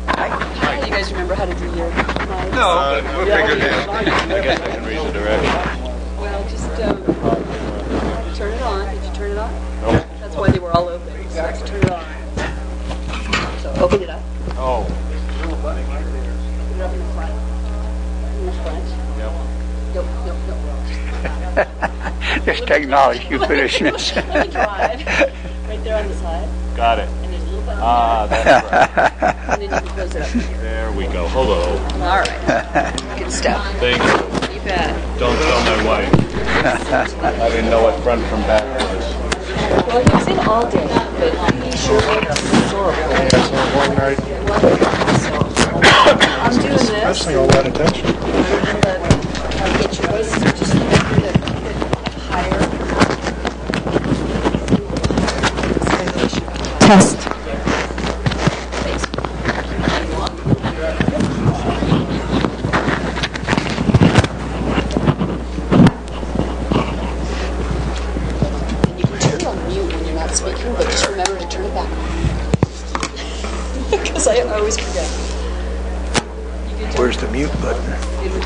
Hi. You guys remember how to do your slides? No, we'll figure it out. I guess I can read the directions. Well, just turn it on. Did you turn it on? Nope. That's why they were all open. So let's turn it on. So open it up. Oh. Put it up in the front. In the front. Yep. Nope. This technology foolishness. Let me drive. Right there on the side. Got it. And there's a little button That's right. there. And then you can close it up here. There we go. Hello. All right. Good stuff. Thank you. You bet. Don't tell my wife. I didn't know what front from back was. Well, he was in all day, but he sure was adorable. I'm doing this. Especially all that attention. Get your voice just a bit higher. Test. You can turn it on mute when you're not speaking, but just remember to turn it back on. Because I always forget. Where's the mute button?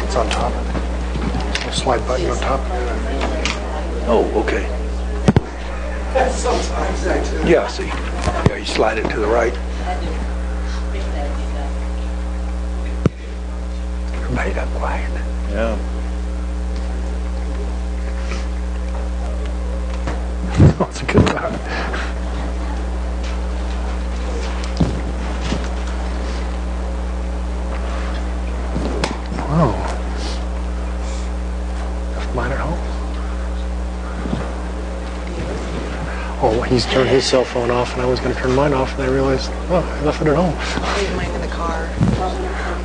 It's on top. A slide button on top. Oh, okay. Yeah, see. Yeah, you slide it to the right. Everybody got quiet. Yeah. That's a good one. Wow. Left mine at home. Oh, he's turned his cell phone off, and I was going to turn mine off, and I realized, oh, I left it at home. I leave mine in the car.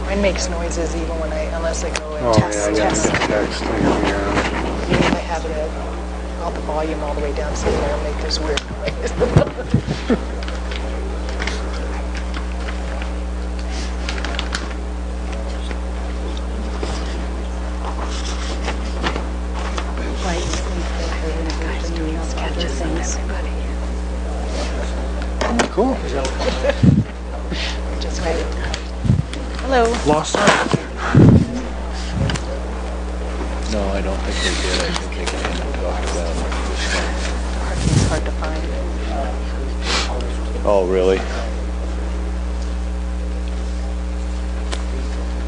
Mine makes noises even when unless I go and Oh, test. yeah, I got to text. Even if I have it all the volume all the way down so that I don't make this weird noise. Cool. Just wait. Hello. Lost sight. No, I don't think they did. I think they came and talked about this It's hard to find. one. Oh, really?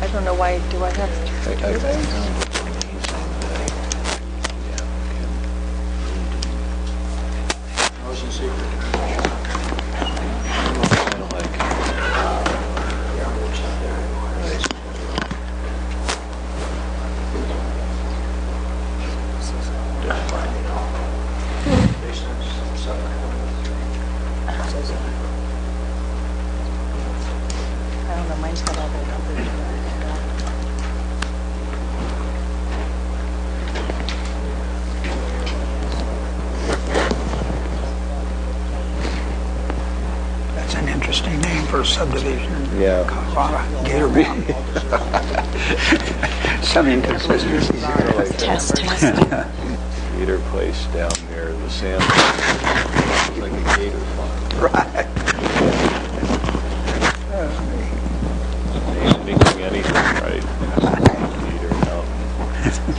I don't know why. Do I have? I found it. I don't know. Mine's got all the numbers. That's an interesting name for a subdivision. Yeah. Colorado. Gatorman. Some inconsistencies there. Test. Gator place down near the sand. It's like a gator farm. Right. Anything, right? Gator Mountain.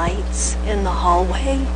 lights in the hallway?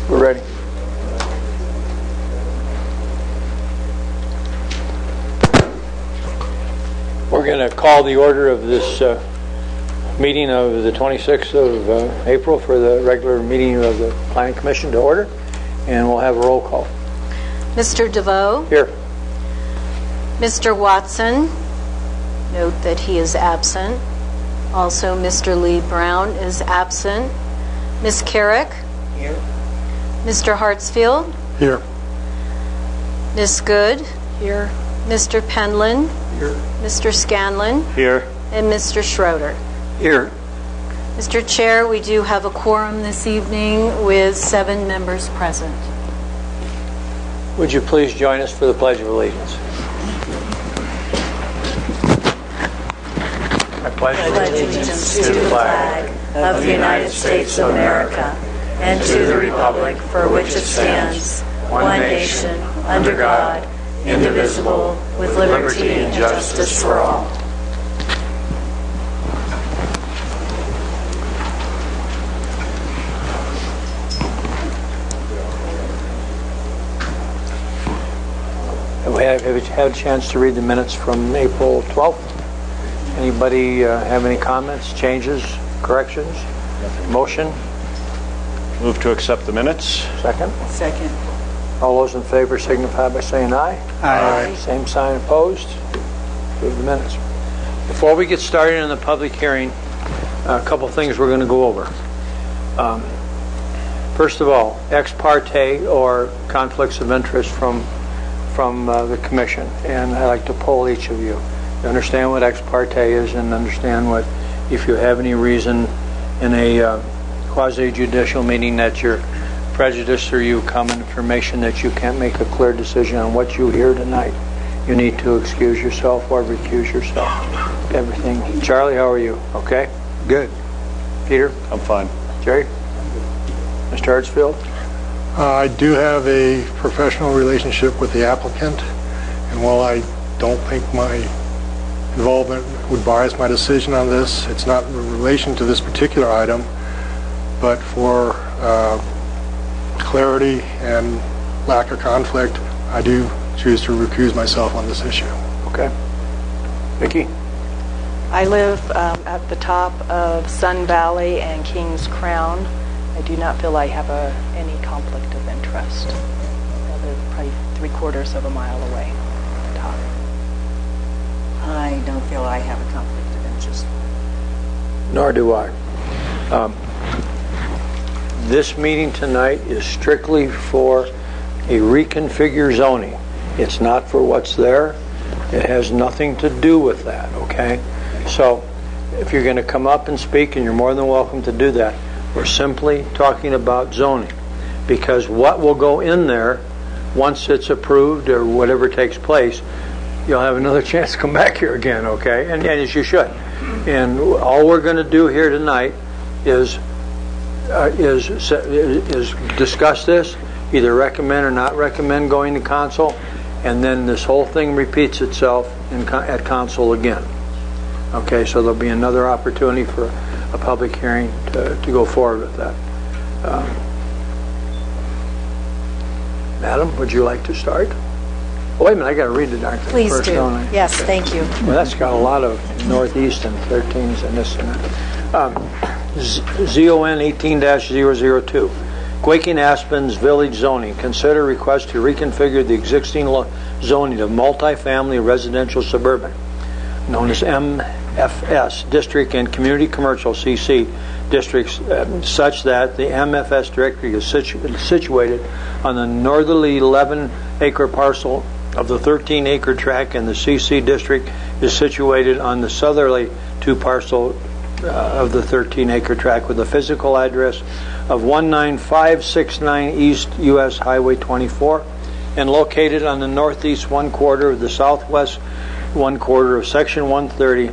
We're ready. We're going to call the order of this meeting of the 26th of April for the regular meeting of the Planning Commission to order, and we'll have a roll call. Mr. DeVoe? Here. Mr. Watson? Note that he is absent. Also, Mr. Lee Brown is absent. Ms. Carrick? Here. Mr. Hartsfield? Here. Ms. Good? Here. Mr. Penland? Here. Mr. Scanlon? Here. And Mr. Schroeder. Here. Mr. Chair, we do have a quorum this evening with 7 members present. Would you please join us for the Pledge of Allegiance? I pledge allegiance to the flag of the United States of America and to the republic for which it stands, one nation, under God, indivisible, with liberty and justice for all. Have you had a chance to read the minutes from April 12th? Anybody have any comments, changes, corrections? Motion? Move to accept the minutes. Second? Second. All those in favor signify by saying aye. Aye. Same sign opposed. Approve the minutes. Before we get started in the public hearing, a couple things we're going to go over. First of all, ex parte or conflicts of interest from the commission, and I'd like to poll each of you. You understand what ex parte is, and understand what, if you have any reason in a quasi-judicial meeting that you're prejudiced or you come in information that you can't make a clear decision on what you hear tonight, you need to excuse yourself or recuse yourself. Everything. Charlie, how are you? Okay? Good. Peter? I'm fine. Jerry? Mr. Hartsfield? I do have a professional relationship with the applicant, and while I don't think my involvement would bias my decision on this, it's not in relation to this particular item, but for clarity and lack of conflict, I do choose to recuse myself on this issue. Okay. Vicki? I live at the top of Sun Valley and Kings Crown. I do not feel I have any conflict of interest. I live probably 3/4 of a mile away at the top. I don't feel I have a conflict of interest. Nor do I. This meeting tonight is strictly for a reconfigure zoning. It's not for what's there. It has nothing to do with that, okay? So if you're going to come up and speak, and you're more than welcome to do that, we're simply talking about zoning, because what will go in there once it's approved or whatever takes place, you'll have another chance to come back here again, okay? And as you should. And all we're going to do here tonight is discuss this, either recommend or not recommend going to council, and then this whole thing repeats itself at council again. Okay, so there'll be another opportunity for a public hearing to go forward with that. Madam, would you like to start? Oh, wait a minute, I got to read the darn thing Please first, do. don't I? Yes, thank you. Well, that's got a lot of northeast and 13s and this and that. ZON 18-002. Quaking Aspens Village zoning. Consider request to reconfigure the existing zoning of multifamily residential suburban, known as MFS district, and community commercial CC districts, such that the MFS district is situated on the northerly 11-acre parcel of the 13-acre tract, and the CC district is situated on the southerly 2 parcel of the 13-acre tract, with a physical address of 19569 East US Highway 24, and located on the northeast 1/4 of the southwest 1/4 of Section 130,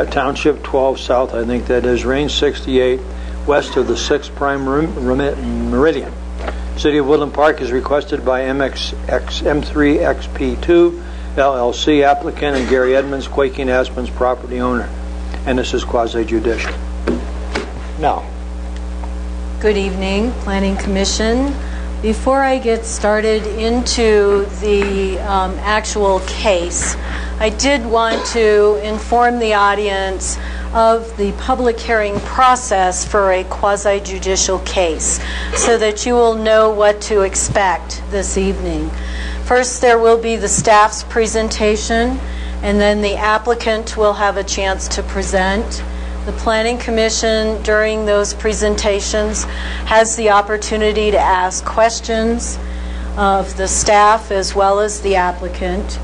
Township 12 South, I think that is, Range 68, west of the 6th Prime Meridian. City of Woodland Park is requested by M3XP2 LLC applicant and Gary Edmonds, Quaking Aspens property owner. And this is quasi-judicial. Now, Good evening, Planning Commission. Before I get started into the actual case, I did want to inform the audience of the public hearing process for a quasi-judicial case so that you will know what to expect this evening. First, there will be the staff's presentation, and then the applicant will have a chance to present. The Planning Commission, during those presentations, has the opportunity to ask questions of the staff as well as the applicant.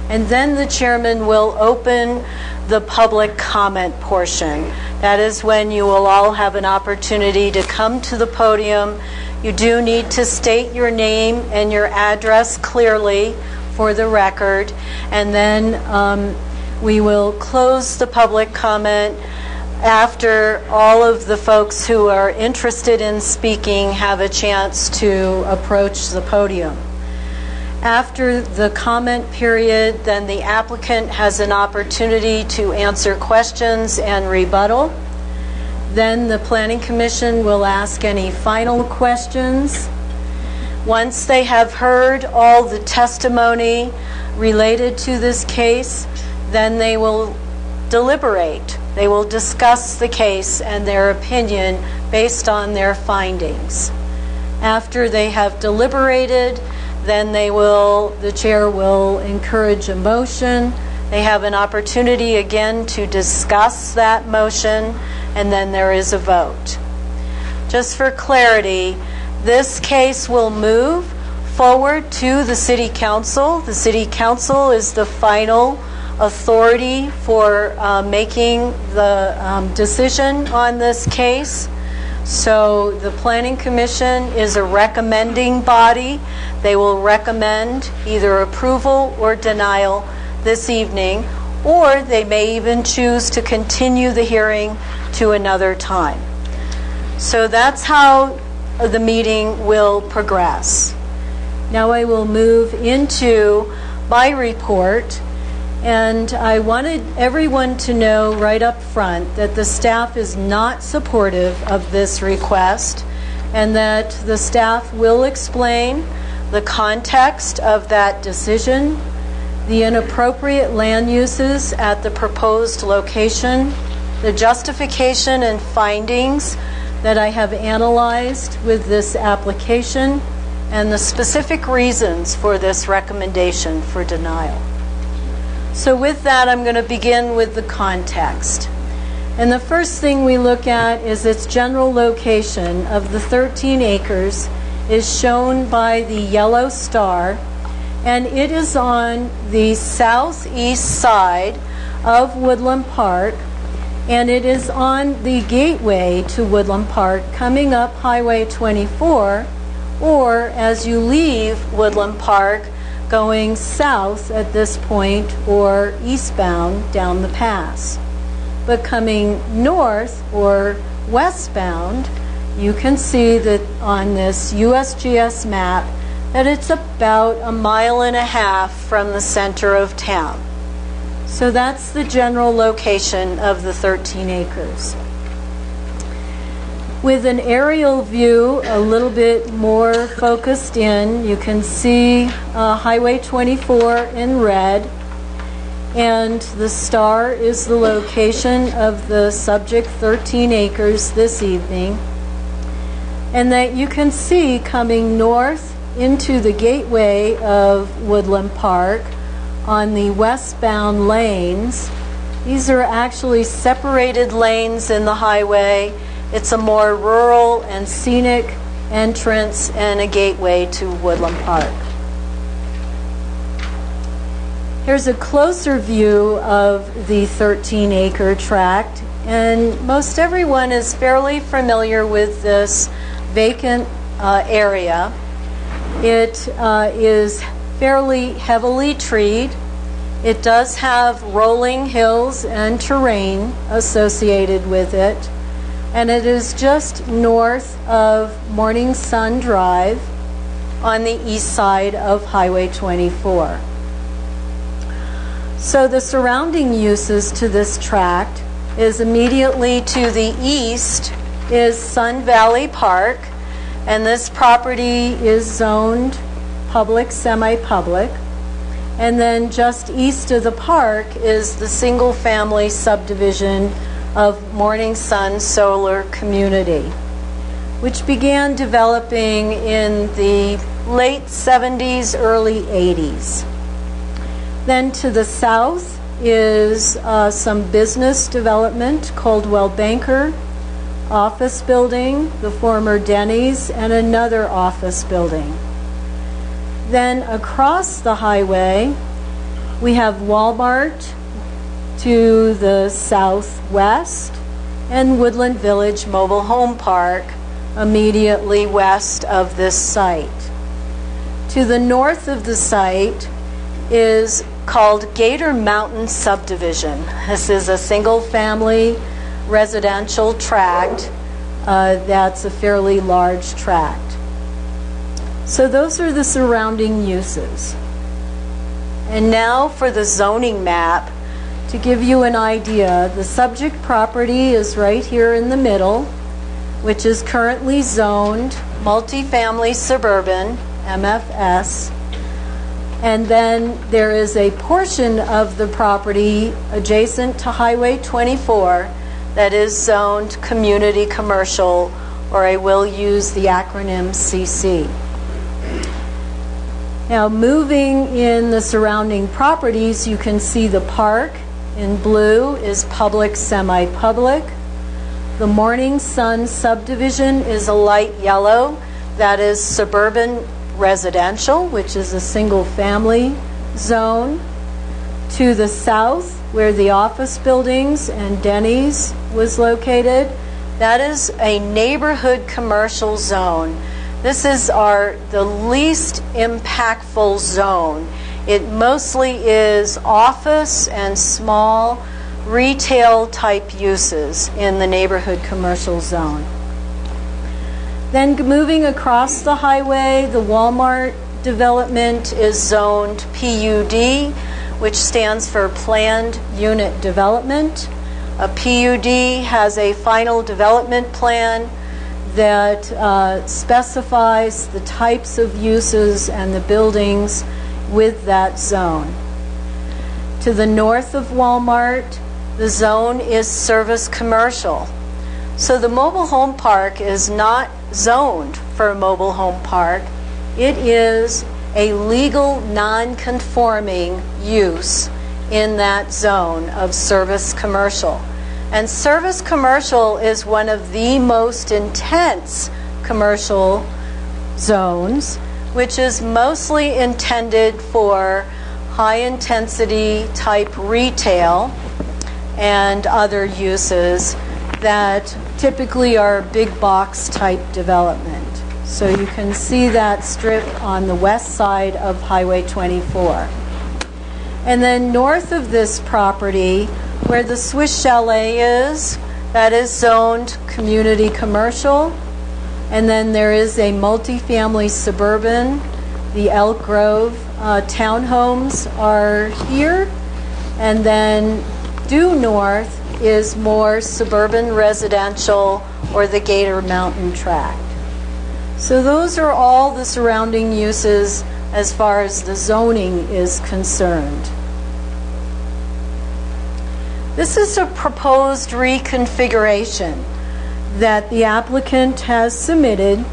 And then the chairman will open the public comment portion. That is when you will all have an opportunity to come to the podium. You do need to state your name and your address clearly for the record. And then we will close the public comment after all of the folks who are interested in speaking have a chance to approach the podium. After the comment period, then the applicant has an opportunity to answer questions and rebuttal. Then the Planning Commission will ask any final questions. Once they have heard all the testimony related to this case, then they will deliberate. They will discuss the case and their opinion based on their findings. After they have deliberated, then the chair will encourage a motion. They have an opportunity again to discuss that motion, and then there is a vote. Just for clarity, this case will move forward to the City Council. The City Council is the final authority for making the decision on this case. So the Planning Commission is a recommending body. They will recommend either approval or denial this evening, or they may even choose to continue the hearing to another time. So that's how the meeting will progress. Now I will move into my report. And I wanted everyone to know right up front that the staff is not supportive of this request, and that the staff will explain the context of that decision, the inappropriate land uses at the proposed location, the justification and findings that I have analyzed with this application, and the specific reasons for this recommendation for denial. So with that, I'm going to begin with the context. And the first thing we look at is its general location of the 13 acres is shown by the yellow star, and it is on the southeast side of Woodland Park, and it is on the gateway to Woodland Park coming up Highway 24, or as you leave Woodland Park going south at this point or eastbound down the pass. But coming north or westbound, you can see that on this USGS map that it's about 1.5 miles from the center of town. So that's the general location of the 13 acres. With an aerial view a little bit more focused in, you can see Highway 24 in red, and the star is the location of the subject 13 acres this evening. and that you can see coming north into the gateway of Woodland Park on the westbound lanes. These are actually separated lanes in the highway. It's a more rural and scenic entrance and a gateway to Woodland Park. Here's a closer view of the 13-acre tract, and most everyone is fairly familiar with this vacant area. It is fairly heavily treed. It does have rolling hills and terrain associated with it, and it is just north of Morning Sun Drive on the east side of Highway 24. So the surrounding uses to this tract is immediately to the east is Sun Valley Park, and this property is zoned public, semi-public. And then just east of the park is the single-family subdivision of Morning Sun Solar Community, which began developing in the late 70s, early 80s. Then to the south is some business development, Coldwell Banker, office building, the former Denny's, and another office building. Then across the highway, we have Walmart to the southwest and Woodland Village Mobile Home Park immediately west of this site. To the north of the site is called Gator Mountain Subdivision. This is a single-family residential tract that's a fairly large tract. So those are the surrounding uses. And now for the zoning map. To give you an idea, the subject property is right here in the middle, which is currently zoned multifamily suburban, MFS. And then there is a portion of the property adjacent to Highway 24 that is zoned community commercial, or I will use the acronym CC. Now, moving in the surrounding properties, you can see the park in blue is public, semi-public. The Morning Sun subdivision is a light yellow. That is suburban residential, which is a single-family zone. To the south, where the office buildings and Denny's was located, that is a neighborhood commercial zone. This is the least impactful zone. It mostly is office and small retail type uses in the neighborhood commercial zone. Then moving across the highway, the Walmart development is zoned PUD, which stands for Planned Unit Development. A PUD has a final development plan that specifies the types of uses and the buildings with that zone. To the north of Walmart, the zone is service commercial. So the mobile home park is not zoned for a mobile home park. It is a legal non-conforming use in that zone of service commercial. And service commercial is one of the most intense commercial zones, which is mostly intended for high-intensity type retail and other uses that typically are big box type development. So you can see that strip on the west side of Highway 24. And then north of this property, where the Swiss Chalet is, that is zoned community commercial. And then there is a multifamily suburban. The Elk Grove townhomes are here. And then due north is more suburban residential or the Gator Mountain tract. So those are all the surrounding uses as far as the zoning is concerned. This is a proposed reconfiguration. that the applicant has submitted,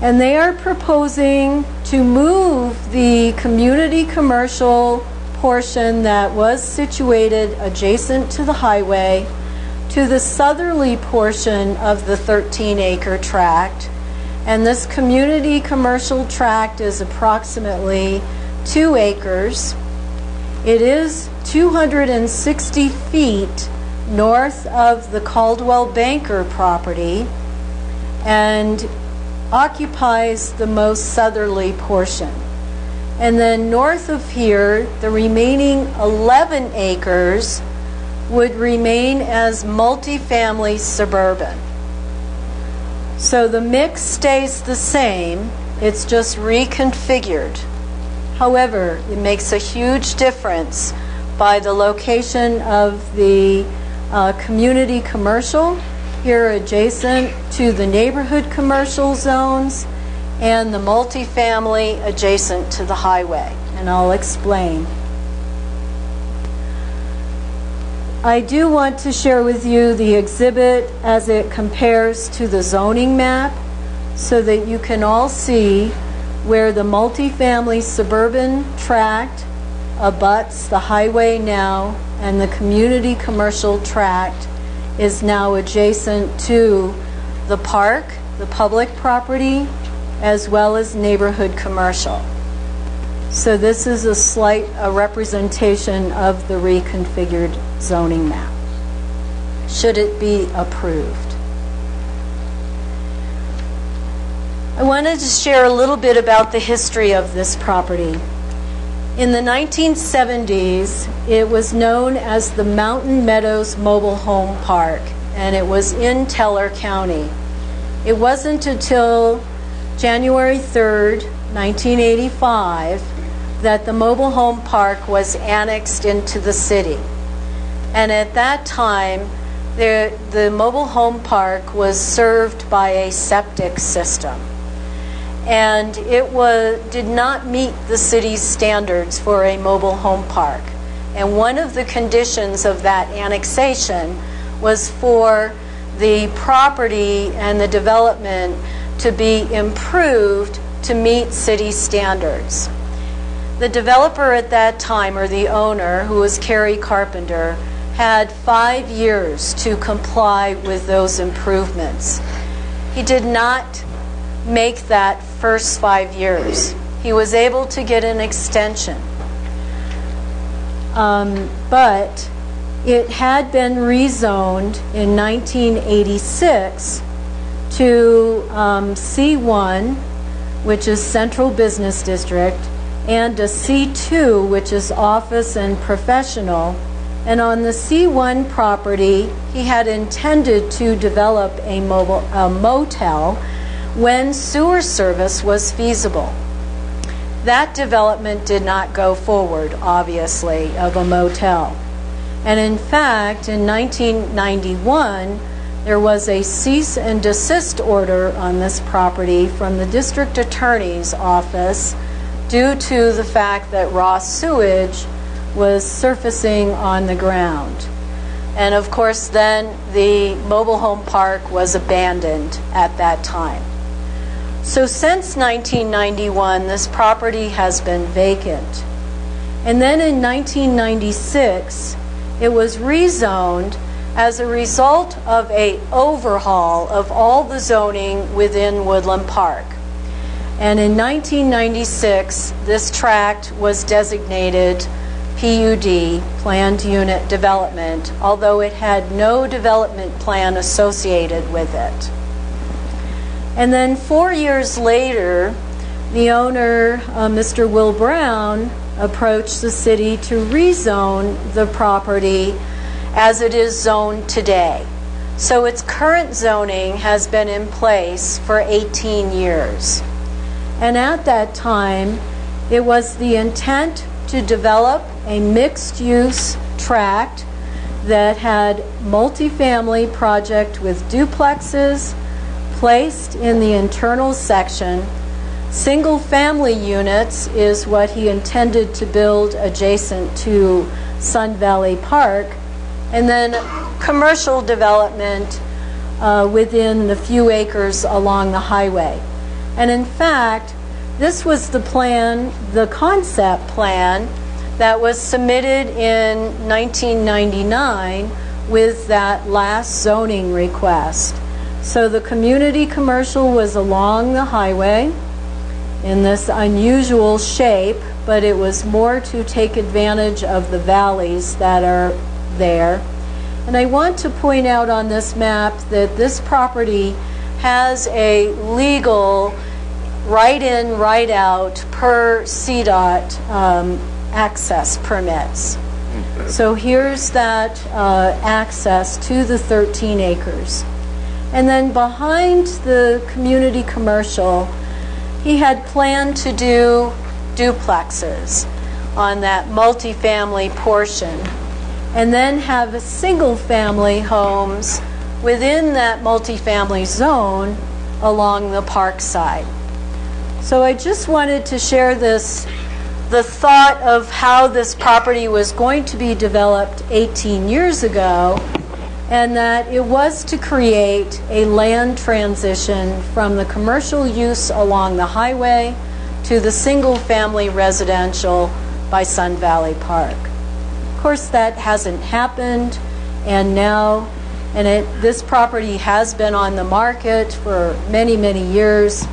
and they are proposing to move the community commercial portion that was situated adjacent to the highway to the southerly portion of the 13-acre tract. And this community commercial tract is approximately 2 acres. It is 260 feet north of the Caldwell Banker property and occupies the most southerly portion. And then north of here, the remaining 11 acres would remain as multifamily suburban. So the mix stays the same, it's just reconfigured. However, it makes a huge difference by the location of the community commercial here adjacent to the neighborhood commercial zones and the multifamily adjacent to the highway. And I'll explain. I do want to share with you the exhibit as it compares to the zoning map so that you can all see where the multifamily suburban tract abuts the highway now and the community commercial tract is now adjacent to the park, the public property, as well as neighborhood commercial. So this is a representation of the reconfigured zoning map, should it be approved. I wanted to share a little bit about the history of this property. In the 1970s, it was known as the Mountain Meadows Mobile Home Park, and it was in Teller County. It wasn't until January 3rd, 1985, that the mobile home park was annexed into the city. And at that time, the mobile home park was served by a septic system. And it did not meet the city's standards for a mobile home park. And one of the conditions of that annexation was for the property and the development to be improved to meet city standards. The developer at that time, or the owner, who was Kerry Carpenter, had 5 years to comply with those improvements. He did not make that first 5 years. He was able to get an extension. But it had been rezoned in 1986 to C1, which is Central Business District, and a C2, which is Office and Professional. And on the C1 property, he had intended to develop a motel when sewer service was feasible. That development did not go forward, obviously, of a motel. And in fact, in 1991, there was a cease and desist order on this property from the district attorney's office due to the fact that raw sewage was surfacing on the ground. And of course, then the mobile home park was abandoned at that time. So since 1991, this property has been vacant. And then in 1996, it was rezoned as a result of an overhaul of all the zoning within Woodland Park. And in 1996, this tract was designated PUD, Planned Unit Development, although it had no development plan associated with it. And then 4 years later, the owner, Mr. Will Brown, approached the city to rezone the property as it is zoned today. So its current zoning has been in place for 18 years. And at that time, it was the intent to develop a mixed-use tract that had multifamily project with duplexes placed in the internal section. Single-family units is what he intended to build adjacent to Sun Valley Park. And then commercial development within the few acres along the highway. And in fact, this was the plan, the concept plan, that was submitted in 1999 with that last zoning request. So the community commercial was along the highway in this unusual shape, but it was more to take advantage of the valleys that are there. And I want to point out on this map that this property has a legal right in, right out per CDOT access permits. So here's that access to the 13 acres. And then behind the community commercial, he had planned to do duplexes on that multifamily portion, and then have single-family homes within that multifamily zone along the park side. So I just wanted to share this, the thought of how this property was going to be developed 18 years ago, and that it was to create a land transition from the commercial use along the highway to the single-family residential by Sun Valley Park. Of course, that hasn't happened, and now, this property has been on the market for many, many years,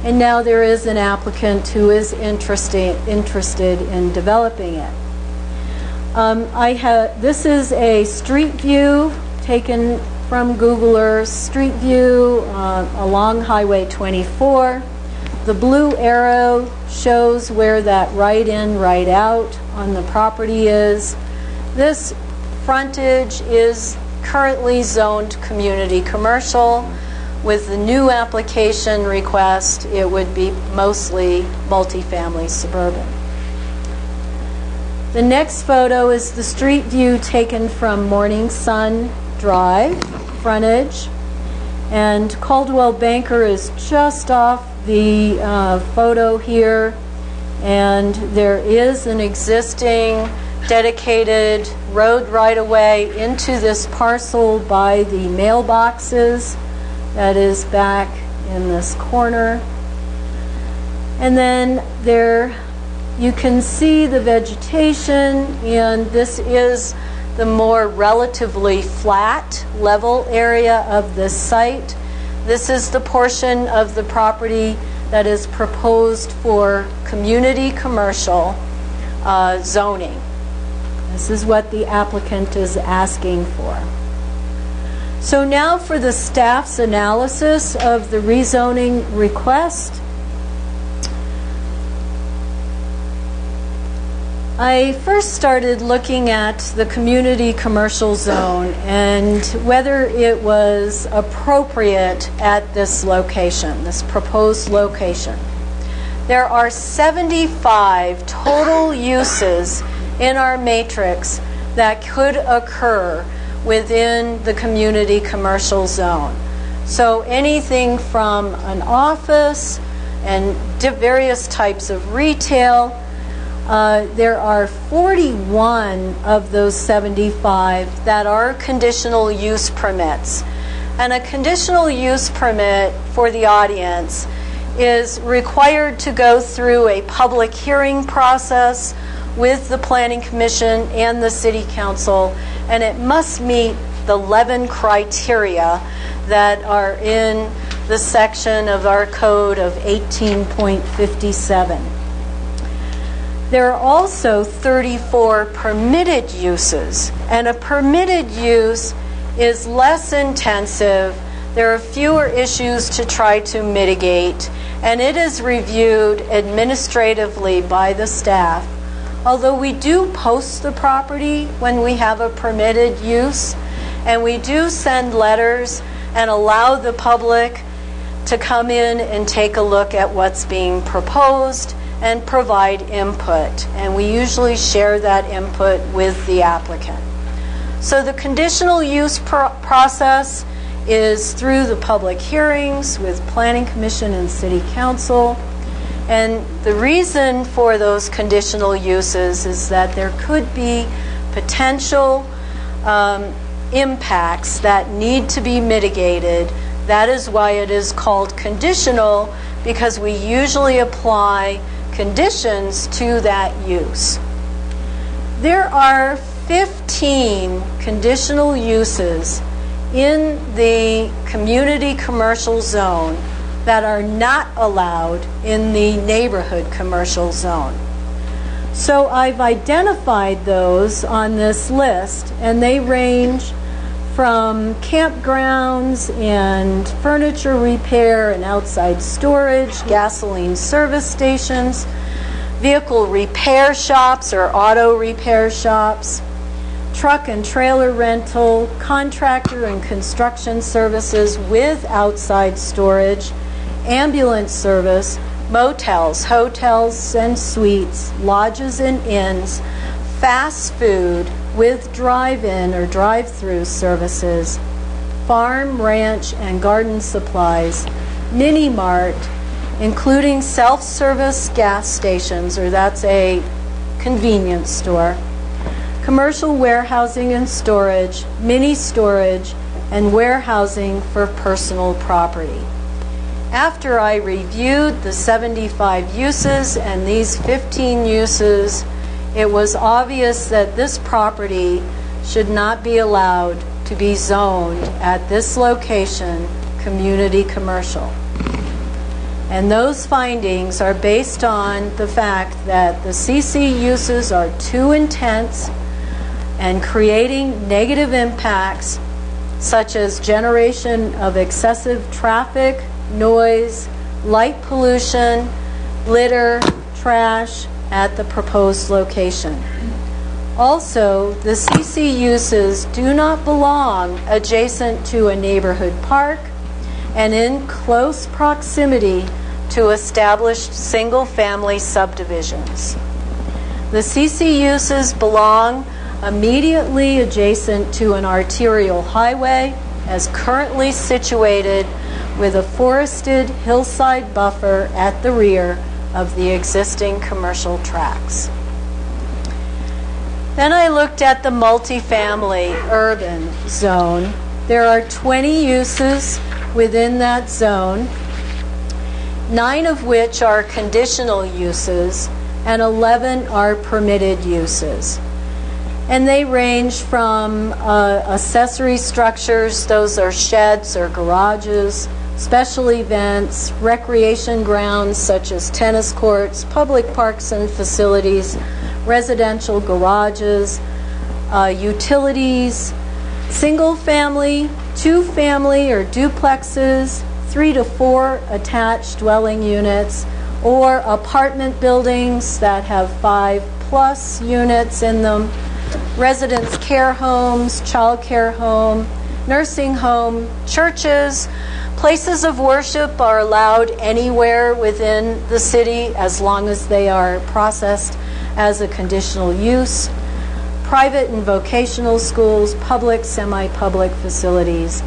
and now there is an applicant who is interested in developing it. This is a street view taken from Google Earth, street view along Highway 24. The blue arrow shows where that right in, right out on the property is. This frontage is currently zoned community commercial. With the new application request, it would be mostly multifamily suburban. The next photo is the street view taken from Morning Sun Drive, frontage. And Caldwell Banker is just off the photo here. And there is an existing dedicated road right-of-way into this parcel by the mailboxes. That is back in this corner. And then there you can see the vegetation, and this is the more relatively flat level area of this site. This is the portion of the property that is proposed for community commercial zoning. This is what the applicant is asking for. So now for the staff's analysis of the rezoning request. I first started looking at the community commercial zone and whether it was appropriate at this location, this proposed location. There are 75 total uses in our matrix that could occur within the community commercial zone. So anything from an office and various types of retail. There are 41 of those 75 that are conditional use permits. And a conditional use permit for the audience is required to go through a public hearing process with the Planning Commission and the City Council, and it must meet the 11 criteria that are in the section of our code of 18.57. There are also 34 permitted uses, and a permitted use is less intensive. There are fewer issues to try to mitigate, and it is reviewed administratively by the staff. Although we do post the property when we have a permitted use, and we do send letters and allow the public to come in and take a look at what's being proposed and provide input. And we usually share that input with the applicant. So the conditional use process is through the public hearings with Planning Commission and City Council. And the reason for those conditional uses is that there could be potential impacts that need to be mitigated. That is why it is called conditional, because we usually apply conditions to that use. There are 15 conditional uses in the community commercial zone that are not allowed in the neighborhood commercial zone. So I've identified those on this list, and they range from campgrounds and furniture repair and outside storage, gasoline service stations, vehicle repair shops or auto repair shops, truck and trailer rental, contractor and construction services with outside storage, ambulance service, motels, hotels and suites, lodges and inns, fast food with drive-in or drive-through services, farm, ranch, and garden supplies, mini-mart, including self-service gas stations, or that's a convenience store, commercial warehousing and storage, mini storage, and warehousing for personal property. After I reviewed the 75 uses and these 15 uses, it was obvious that this property should not be allowed to be zoned at this location community commercial. And those findings are based on the fact that the CC uses are too intense and creating negative impacts such as generation of excessive traffic, noise, light pollution, litter, trash at the proposed location. Also, the CC uses do not belong adjacent to a neighborhood park and in close proximity to established single-family subdivisions. The CC uses belong immediately adjacent to an arterial highway, as currently situated with a forested hillside buffer at the rear of the existing commercial tracts. Then I looked at the multifamily urban zone. There are 20 uses within that zone, 9 of which are conditional uses and 11 are permitted uses. And they range from accessory structures, those are sheds or garages, special events, recreation grounds such as tennis courts, public parks and facilities, residential garages, utilities, single family, 2-family or duplexes, 3 to 4 attached dwelling units, or apartment buildings that have 5+ units in them, residence care homes, child care home, nursing home, churches. Places of worship are allowed anywhere within the city as long as they are processed as a conditional use. Private and vocational schools, public, semi-public facilities,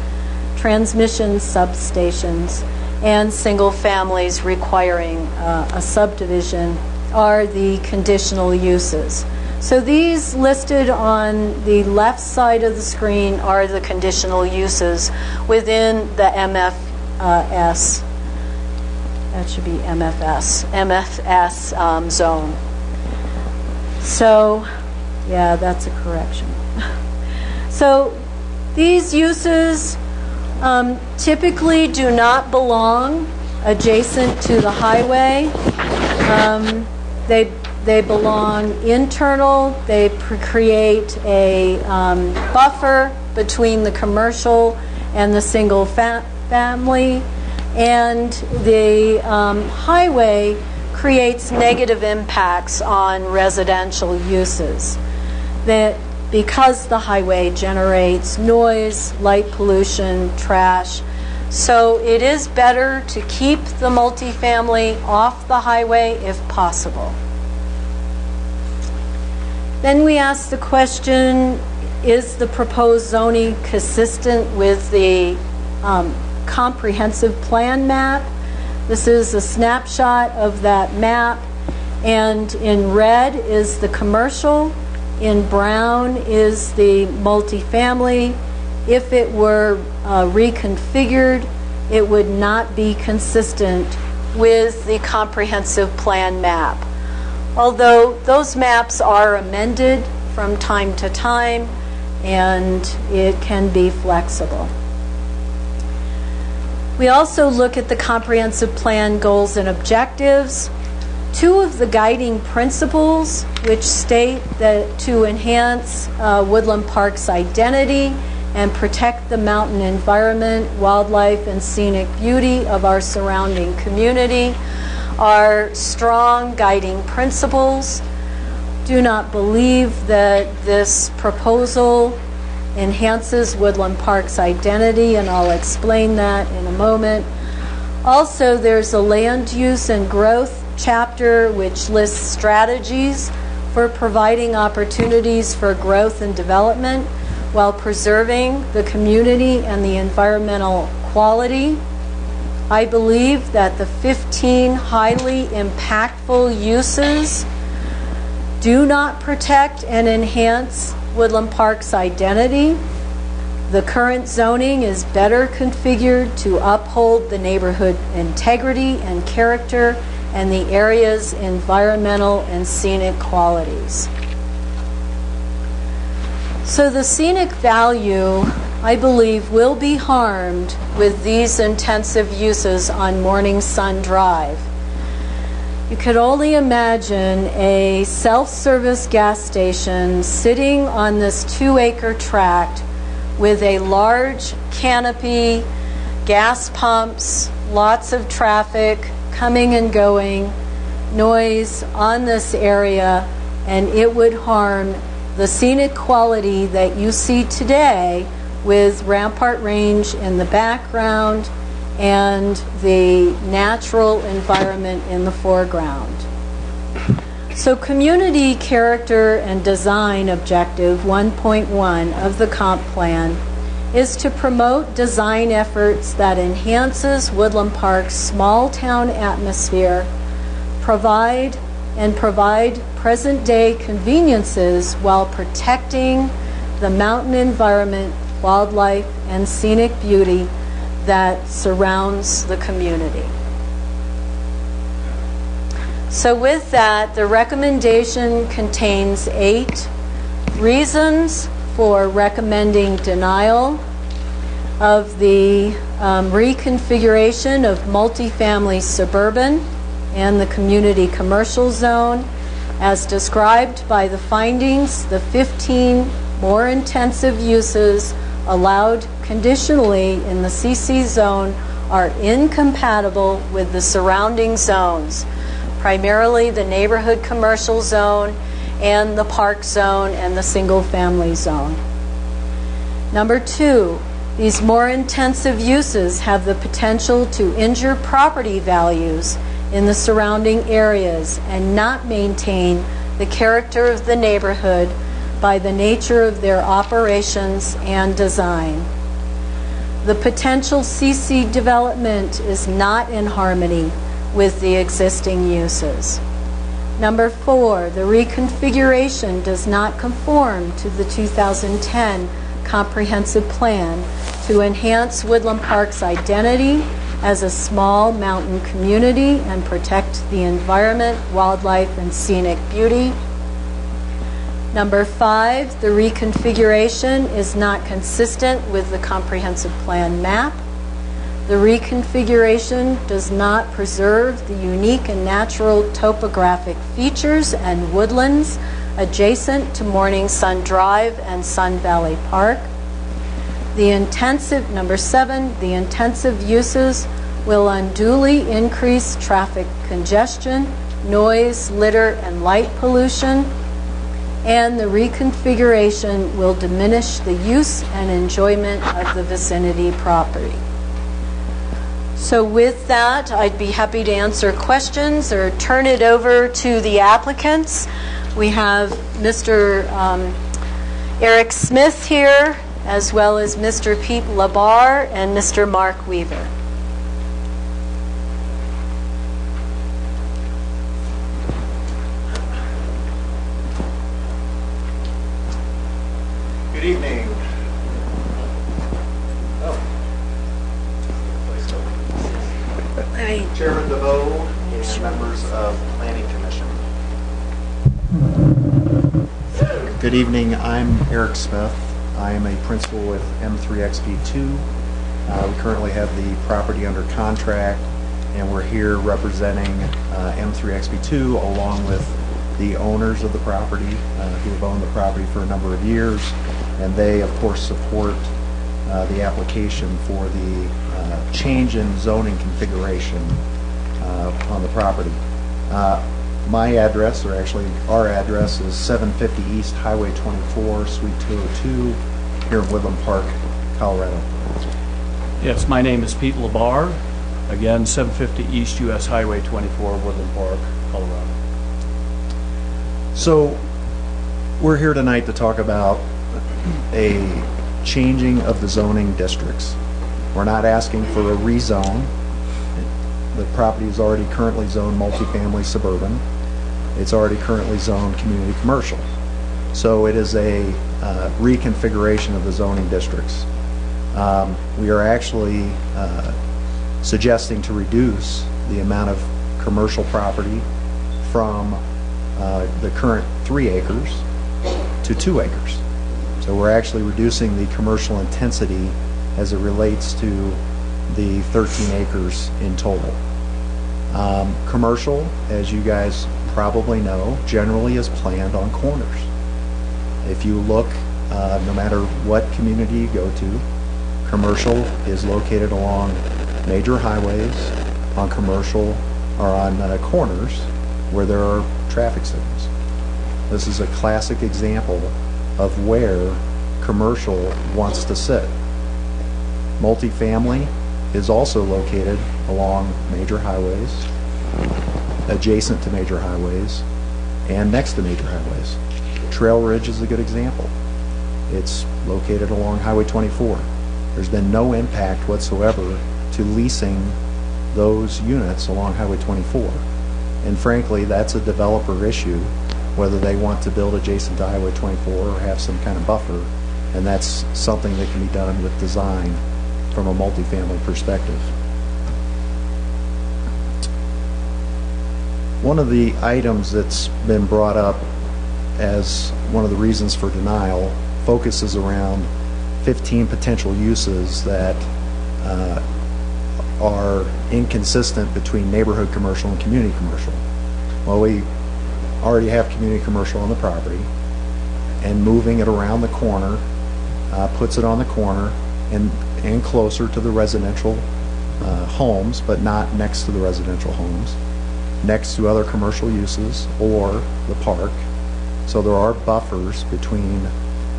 transmission substations, and single families requiring a subdivision are the conditional uses. So these listed on the left side of the screen are the conditional uses within the MFS. That should be MFS zone. So, yeah, that's a correction. So these uses typically do not belong adjacent to the highway. They belong internal. They create a buffer between the commercial and the single family, and the highway creates negative impacts on residential uses. That because the highway generates noise, light pollution, trash. So it is better to keep the multifamily off the highway if possible. Then we ask the question, is the proposed zoning consistent with the comprehensive plan map? This is a snapshot of that map, and in red is the commercial, in brown is the multifamily, if it were reconfigured, it would not be consistent with the comprehensive plan map. Although those maps are amended from time to time, and it can be flexible. We also look at the comprehensive plan goals and objectives. Two of the guiding principles, which state that to enhance Woodland Park's identity and protect the mountain environment, wildlife, and scenic beauty of our surrounding community, are strong guiding principles. Do not believe that this proposal enhances Woodland Park's identity, and I'll explain that in a moment. Also, there's a land use and growth chapter which lists strategies for providing opportunities for growth and development while preserving the community and the environmental quality. I believe that the 15 highly impactful uses do not protect and enhance Woodland Park's identity. The current zoning is better configured to uphold the neighborhood integrity and character and the area's environmental and scenic qualities. So the scenic value, I believe, will be harmed with these intensive uses on Morning Sun Drive. You could only imagine a self-service gas station sitting on this 2-acre tract with a large canopy, gas pumps, lots of traffic coming and going, noise on this area, and it would harm the scenic quality that you see today with Rampart Range in the background and the natural environment in the foreground. So community character and design objective 1.1 of the comp plan is to promote design efforts that enhances Woodland Park's small town atmosphere, provide present-day conveniences while protecting the mountain environment, wildlife, and scenic beauty that surrounds the community. So with that, the recommendation contains 8 reasons for recommending denial of the reconfiguration of multifamily suburban and the community commercial zone. As described by the findings, the 15 more intensive uses allowed conditionally in the CC zone are incompatible with the surrounding zones, primarily the neighborhood commercial zone and the park zone and the single family zone. Number 2, these more intensive uses have the potential to injure property values in the surrounding areas and not maintain the character of the neighborhood by the nature of their operations and design. The potential CC development is not in harmony with the existing uses. Number 4, the reconfiguration does not conform to the 2010 comprehensive plan to enhance Woodland Park's identity as a small mountain community and protect the environment, wildlife, and scenic beauty. Number 5, the reconfiguration is not consistent with the comprehensive plan map. The reconfiguration does not preserve the unique and natural topographic features and woodlands adjacent to Morning Sun Drive and Sun Valley Park. Number 7, the intensive uses will unduly increase traffic congestion, noise, litter, and light pollution, and the reconfiguration will diminish the use and enjoyment of the vicinity property. So with that, I'd be happy to answer questions or turn it over to the applicants. We have Mr. Eric Smith here, as well as Mr. Pete Labar and Mr. Mark Weaver. Good evening. Chairman DeVoe and members of the Planning Commission. Good evening. I'm Eric Smith. I am a principal with M3XP2. We currently have the property under contract, and we're here representing M3XP2 along with the owners of the property who have owned the property for a number of years, and they of course support the application for the change in zoning configuration on the property. My address, or actually our address, is 750 East Highway 24, Suite 202, here in Woodland Park, Colorado. Yes, my name is Pete Labar. Again, 750 East US Highway 24, Woodland Park, Colorado. So we're here tonight to talk about a changing of the zoning districts. We're not asking for a rezone. The property is already currently zoned multifamily suburban. It's already currently zoned community commercial. So it is a reconfiguration of the zoning districts. We are actually suggesting to reduce the amount of commercial property from the current 3 acres to 2 acres. So we're actually reducing the commercial intensity as it relates to the 13 acres in total. Commercial, as you guys probably know, generally is planned on corners. If you look, no matter what community you go to, commercial is located along major highways, on commercial or on corners where there are traffic signals. This is a classic example of where commercial wants to sit. Multifamily is also located along major highways, adjacent to major highways, and next to major highways. Trail Ridge is a good example. It's located along Highway 24. There's been no impact whatsoever to leasing those units along Highway 24. And frankly, that's a developer issue, whether they want to build adjacent to Highway 24 or have some kind of buffer, and that's something that can be done with design from a multifamily perspective. One of the items that's been brought up as one of the reasons for denial focuses around 15 potential uses that are inconsistent between neighborhood commercial and community commercial. Well, we already have community commercial on the property, and moving it around the corner puts it on the corner and closer to the residential homes, but not next to the residential homes, next to other commercial uses or the park. So there are buffers between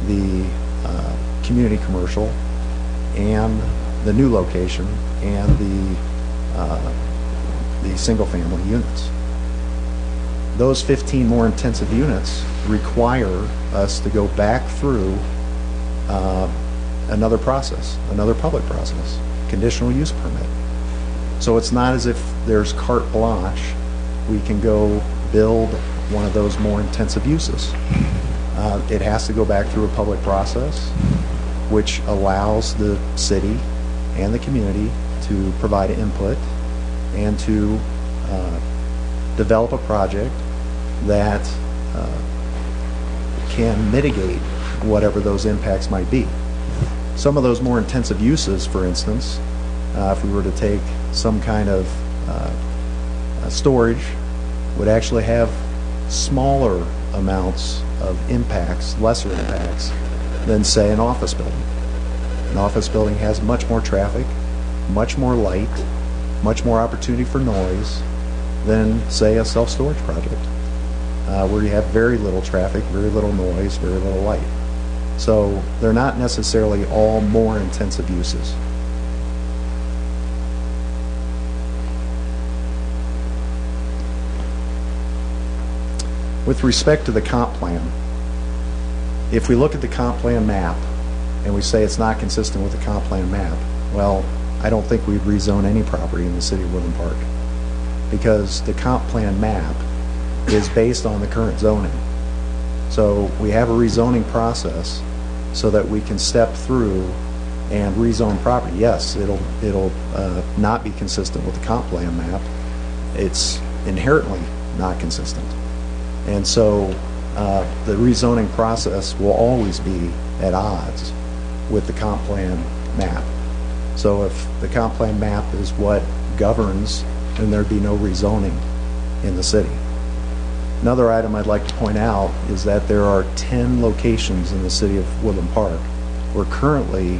the community commercial and the new location and the single family units. Those 15 more intensive units require us to go back through another process, another public process, conditional use permit. So it's not as if there's carte blanche. We can go build one of those more intensive uses. It has to go back through a public process, which allows the city and the community to provide input and to develop a project that can mitigate whatever those impacts might be. Some of those more intensive uses, for instance, if we were to take some kind of storage, would actually have smaller amounts of impacts, lesser impacts, than say an office building. An office building has much more traffic, much more light, much more opportunity for noise than say a self-storage project, where you have very little traffic, very little noise, very little light. So they're not necessarily all more intensive uses. With respect to the comp plan, if we look at the comp plan map and we say it's not consistent with the comp plan map, well, I don't think we'd rezone any property in the city of Woodland Park, because the comp plan map is based on the current zoning. So we have a rezoning process so that we can step through and rezone property, yes, it'll not be consistent with the comp plan map. It's inherently not consistent. And so the rezoning process will always be at odds with the comp plan map. So if the comp plan map is what governs, then there'd be no rezoning in the city. Another item I'd like to point out is that there are 10 locations in the city of Woodland Park where currently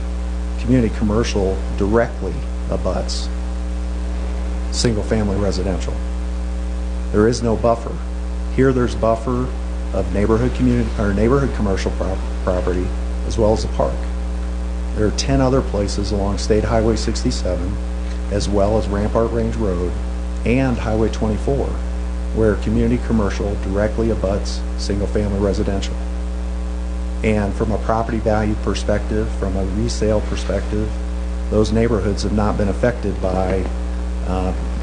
community commercial directly abuts single-family residential. There is no buffer. Here there's buffer of neighborhood commercial property as well as the park. There are 10 other places along State Highway 67 as well as Rampart Range Road and Highway 24 where community commercial directly abuts single-family residential. And from a property value perspective, from a resale perspective, those neighborhoods have not been affected by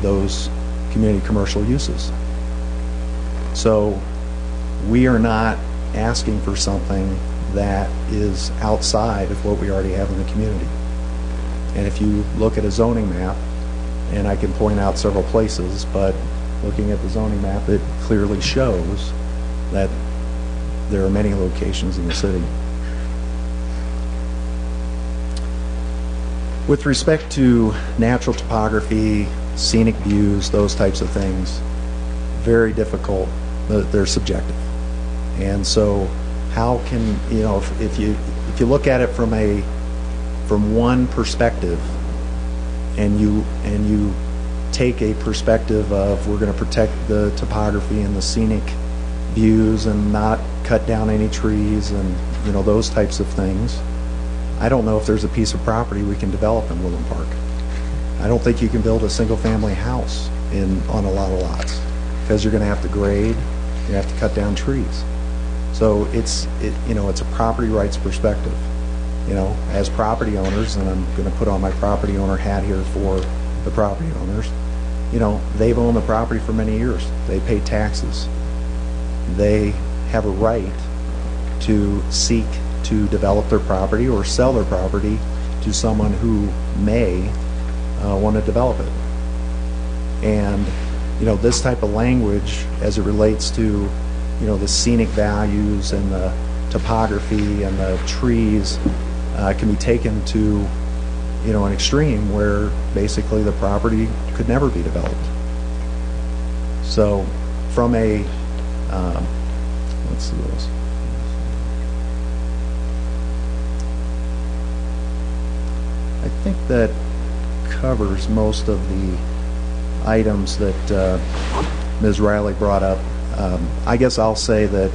those community commercial uses. So we are not asking for something that is outside of what we already have in the community. And if you look at a zoning map, and I can point out several places, but looking at the zoning map, it clearly shows that there are many locations in the city. With respect to natural topography, scenic views, those types of things, very difficult. They're subjective. And so how can, you know, if you look at it from one perspective and you take a perspective of we're going to protect the topography and the scenic views and not cut down any trees and, you know, those types of things, I don't know if there's a piece of property we can develop in Woodland Park. I don't think you can build a single-family house on a lot of lots because you're going to have to grade, you have to cut down trees. So it's a property rights perspective. You know, as property owners, and I'm going to put on my property owner hat here for the property owners, you know, they've owned the property for many years. They pay taxes. They have a right to seek to develop their property or sell their property to someone who may want to develop it. And, you know, this type of language as it relates to, you know, the scenic values and the topography and the trees can be taken to, you know, an extreme where basically the property could never be developed. So from a, let's see this. I think that covers most of the items that Ms. Riley brought up. I guess I'll say that,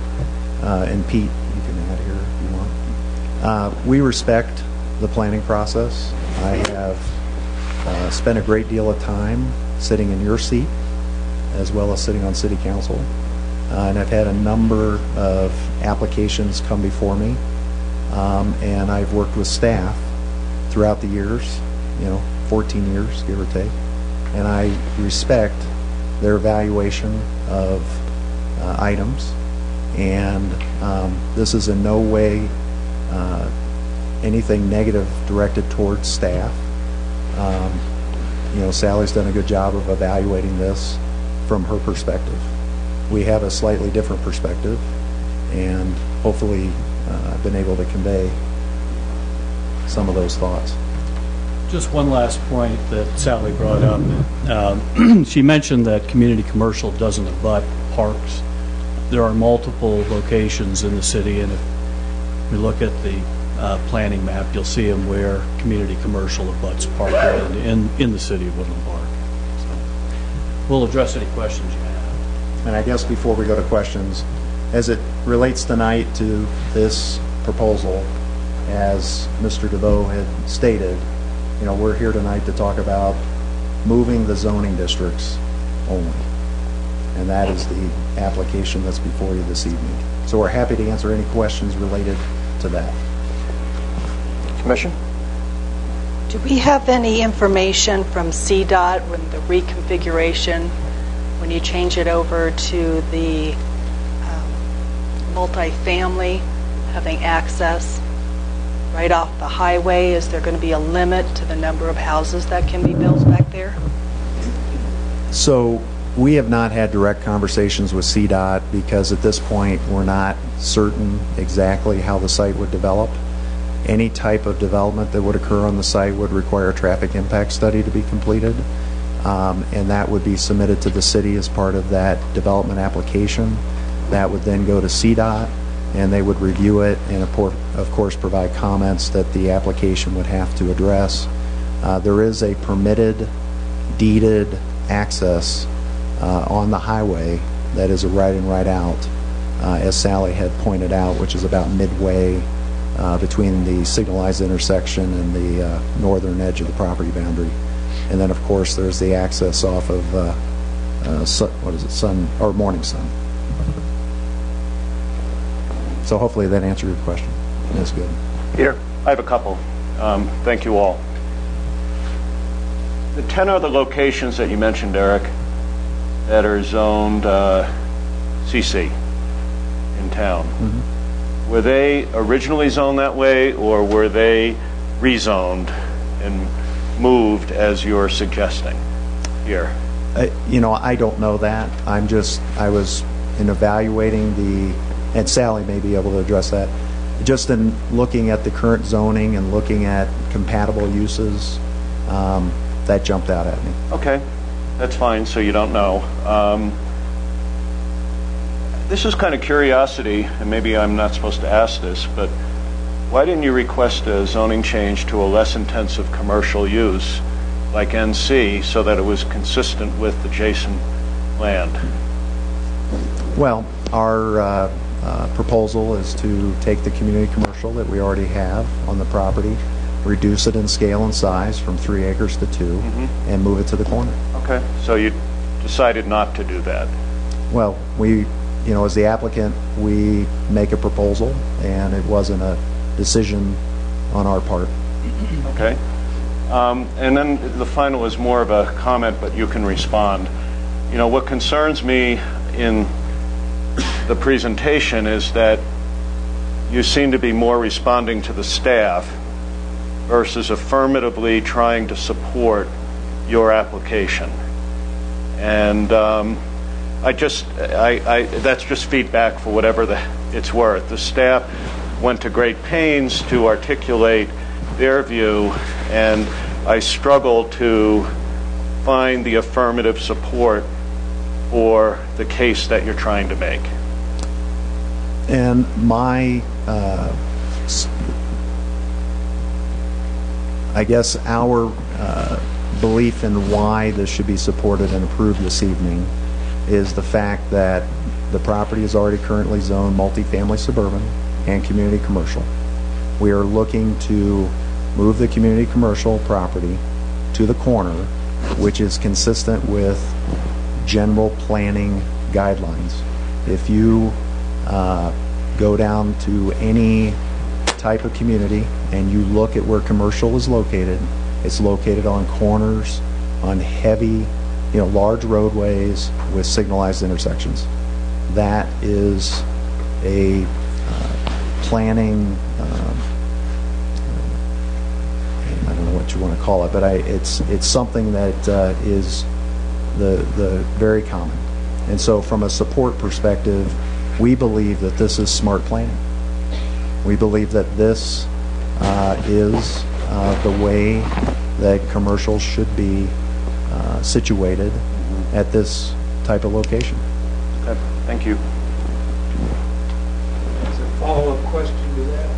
and Pete, you can add here if you want. We respect the planning process. I have spent a great deal of time sitting in your seat as well as sitting on city council. And I've had a number of applications come before me. And I've worked with staff throughout the years, you know, 14 years, give or take. And I respect their evaluation of items. And this is in no way anything negative directed towards staff. You know, Sally's done a good job of evaluating this from her perspective. We have a slightly different perspective, and hopefully I've been able to convey some of those thoughts. Just one last point that Sally brought up. She mentioned that community commercial doesn't abut parks. There are multiple locations in the city, and if we look at the planning map, you'll see them where community commercial abuts parkland in the city of Woodland Park. So we'll address any questions you have. And I guess before we go to questions, as it relates tonight to this proposal, as Mr. DeVoe had stated, you know, we're here tonight to talk about moving the zoning districts only. And that is the application that's before you this evening. So we're happy to answer any questions related to that. Commission? Do we have any information from CDOT when the reconfiguration, when you change it over to the multifamily, having access right off the highway? Is there going to be a limit to the number of houses that can be built back there? So we have not had direct conversations with CDOT because at this point we're not certain exactly how the site would develop. Any type of development that would occur on the site would require a traffic impact study to be completed, and that would be submitted to the city as part of that development application. That would then go to CDOT, and they would review it and of course provide comments that the application would have to address. There is a permitted, deeded access on the highway that is a right in, right out, as Sally had pointed out, which is about midway between the signalized intersection and the northern edge of the property boundary. And then of course there's the access off of Morning Sun. So hopefully that answered your question. That's good. Peter, I have a couple. Thank you all. The 10 other locations that you mentioned, Eric, that are zoned CC in town, were they originally zoned that way, or were they rezoned and moved as you're suggesting here? I don't know that. I was in evaluating and Sally may be able to address that, just in looking at the current zoning and looking at compatible uses, that jumped out at me. Okay, that's fine, so you don't know. This is kind of curiosity, and maybe I'm not supposed to ask this, but why didn't you request a zoning change to a less intensive commercial use like NC so that it was consistent with adjacent land? Well, our proposal is to take the community commercial that we already have on the property, reduce it in scale and size from 3 acres to 2, and move it to the corner. Okay, so you decided not to do that. Well, as the applicant, we make a proposal, and it wasn't a decision on our part. Okay. And then the final is more of a comment, but you can respond. What concerns me in the presentation is that you seem to be more responding to the staff versus affirmatively trying to support your application. And that's just feedback for whatever it's worth. The staff went to great pains to articulate their view, and I struggle to find the affirmative support for the case that you're trying to make. And I guess our belief in why this should be supported and approved this evening is the fact that the property is already currently zoned multifamily suburban and community commercial. We are looking to move the community commercial property to the corner, which is consistent with general planning guidelines. If you go down to any type of community and you look at where commercial is located, it's located on corners, on heavy, large roadways with signalized intersections. That is a planning, I don't know what you want to call it, but it's something that is the very common. And so from a support perspective, we believe that this is smart planning. We believe that this is the way that commercial should be situated at this type of location. Okay, thank you. As a follow-up question to that,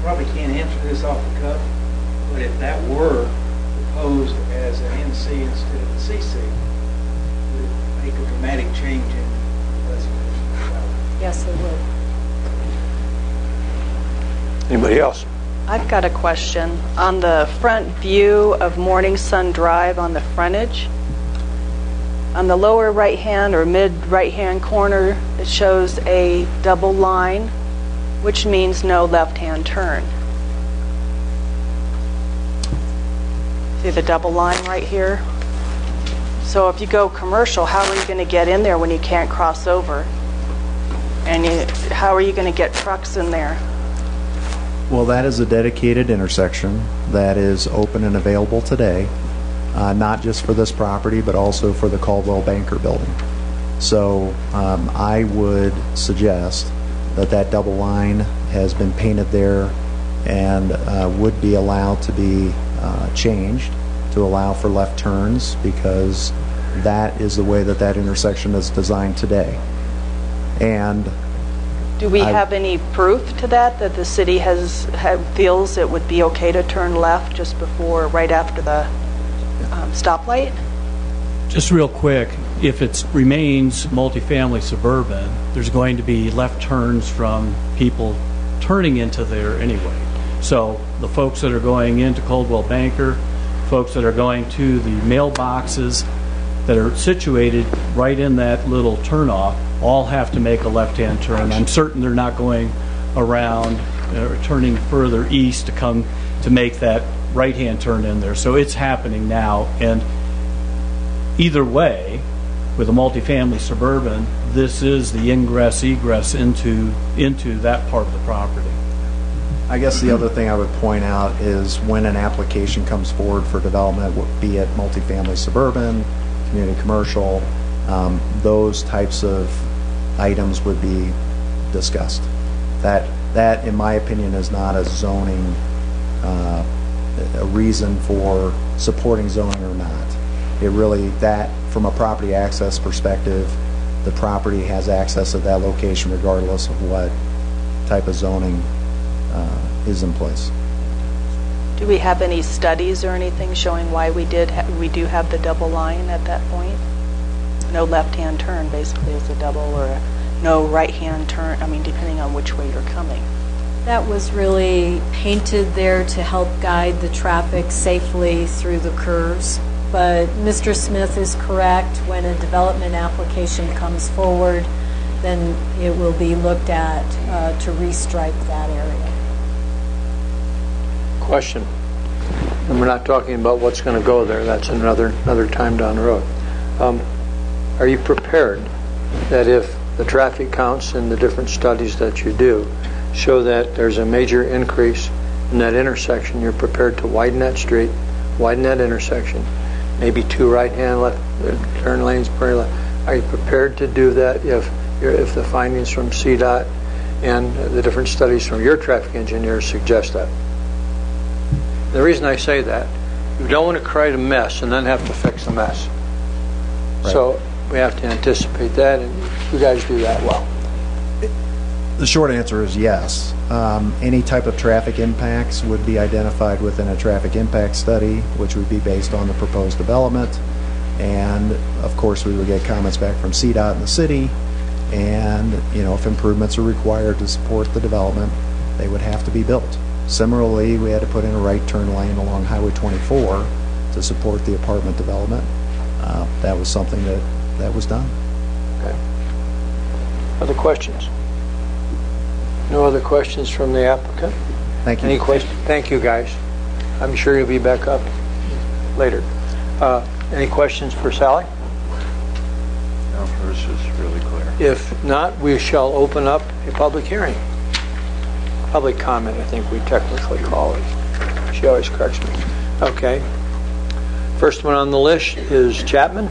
probably can't answer this off the cuff, but if that were proposed as an NC instead of a CC, would it make a dramatic change in the residential? Yes, it would. Anybody else? I've got a question. On the front view of Morning Sun Drive on the frontage, on the lower right-hand or mid-right-hand corner, it shows a double line, which means no left-hand turn. See the double line right here? So if you go commercial, how are you going to get in there when you can't cross over? And how are you going to get trucks in there? Well, that is a dedicated intersection that is open and available today, not just for this property, but also for the Caldwell Banker building. So I would suggest that that double line has been painted there and would be allowed to be changed to allow for left turns, because that is the way that that intersection is designed today. And do we have any proof to that the city feels it would be okay to turn left just before, right after the stoplight? Just real quick, if it remains multifamily suburban, there's going to be left turns from people turning into there anyway. So the folks that are going into Caldwell Banker, folks that are going to the mailboxes that are situated right in that little turnoff, all have to make a left-hand turn. I'm certain they're not going around or turning further east to come to make that right-hand turn in there. So it's happening now, and either way, with a multifamily suburban, this is the ingress-egress into that part of the property. I guess the other thing I would point out is when an application comes forward for development, be it multifamily suburban, community commercial, those types of items would be discussed. That, in my opinion, is not a zoning, a reason for supporting zoning or not. It really, that, from a property access perspective, the property has access to that location regardless of what type of zoning is in place. Do we have any studies or anything showing why we do have the double line at that point? No left-hand turn basically is a double, or no right-hand turn, I mean, depending on which way you're coming. That was really painted there to help guide the traffic safely through the curves. But Mr. Smith is correct. When a development application comes forward, then it will be looked at to restripe that area. Question. And we're not talking about what's going to go there. That's another time down the road. Are you prepared that if the traffic counts and the different studies that you do show that there's a major increase in that intersection, you're prepared to widen that street, widen that intersection, maybe 2 right-hand left turn lanes per left? Are you prepared to do that if the findings from CDOT and the different studies from your traffic engineers suggest that? The reason I say that, you don't want to create a mess and then have to fix the mess. Right. So we have to anticipate that, and you guys do that well. The short answer is yes. Any type of traffic impacts would be identified within a traffic impact study, which would be based on the proposed development. And of course, we would get comments back from CDOT and the city. And if improvements are required to support the development, they would have to be built. Similarly, we had to put in a right turn lane along Highway 24 to support the apartment development. That was something that was done. Okay. Other questions? No other questions from the applicant? Thank you. Any questions? Thank you, guys. I'm sure you'll be back up later. Any questions for Sally? No, hers is really clear. If not, we shall open up a public hearing. Public comment, I think we technically call it. She always corrects me. Okay. First one on the list is Chapman.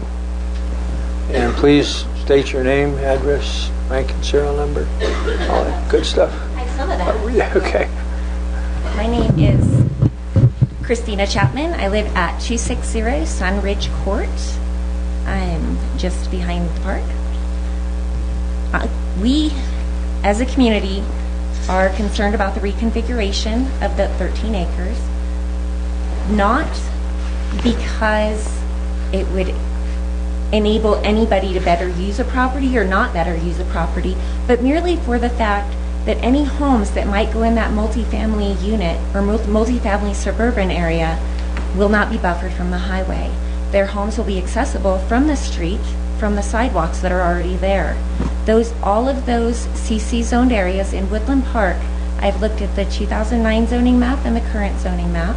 And please state your name, address, rank and serial number, all that good stuff. I have some of that. Okay. My name is Christina Chapman. I live at 260 Sunridge Court. I'm just behind the park. We, as a community, are concerned about the reconfiguration of the 13 acres, not because it would enable anybody to better use a property or not better use a property, but merely for the fact that any homes that might go in that multifamily unit or multifamily suburban area will not be buffered from the highway. Their homes will be accessible from the street, from the sidewalks that are already there. All of those CC zoned areas in Woodland Park, I've looked at the 2009 zoning map and the current zoning map.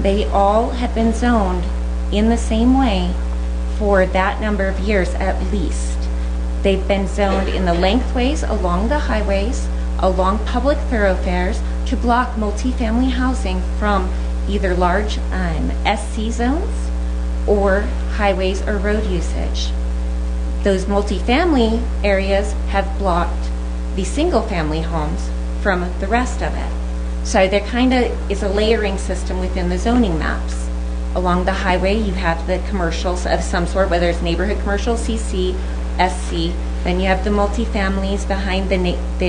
They all have been zoned in the same way for that number of years at least. They've been zoned in the lengthways along the highways, along public thoroughfares, to block multifamily housing from either large SC zones or highways or road usage. Those multifamily areas have blocked the single-family homes from the rest of it. So there kind of is a layering system within the zoning maps. Along the highway, you have the commercials of some sort, whether it's neighborhood commercial, CC, SC. Then you have the multifamilies behind the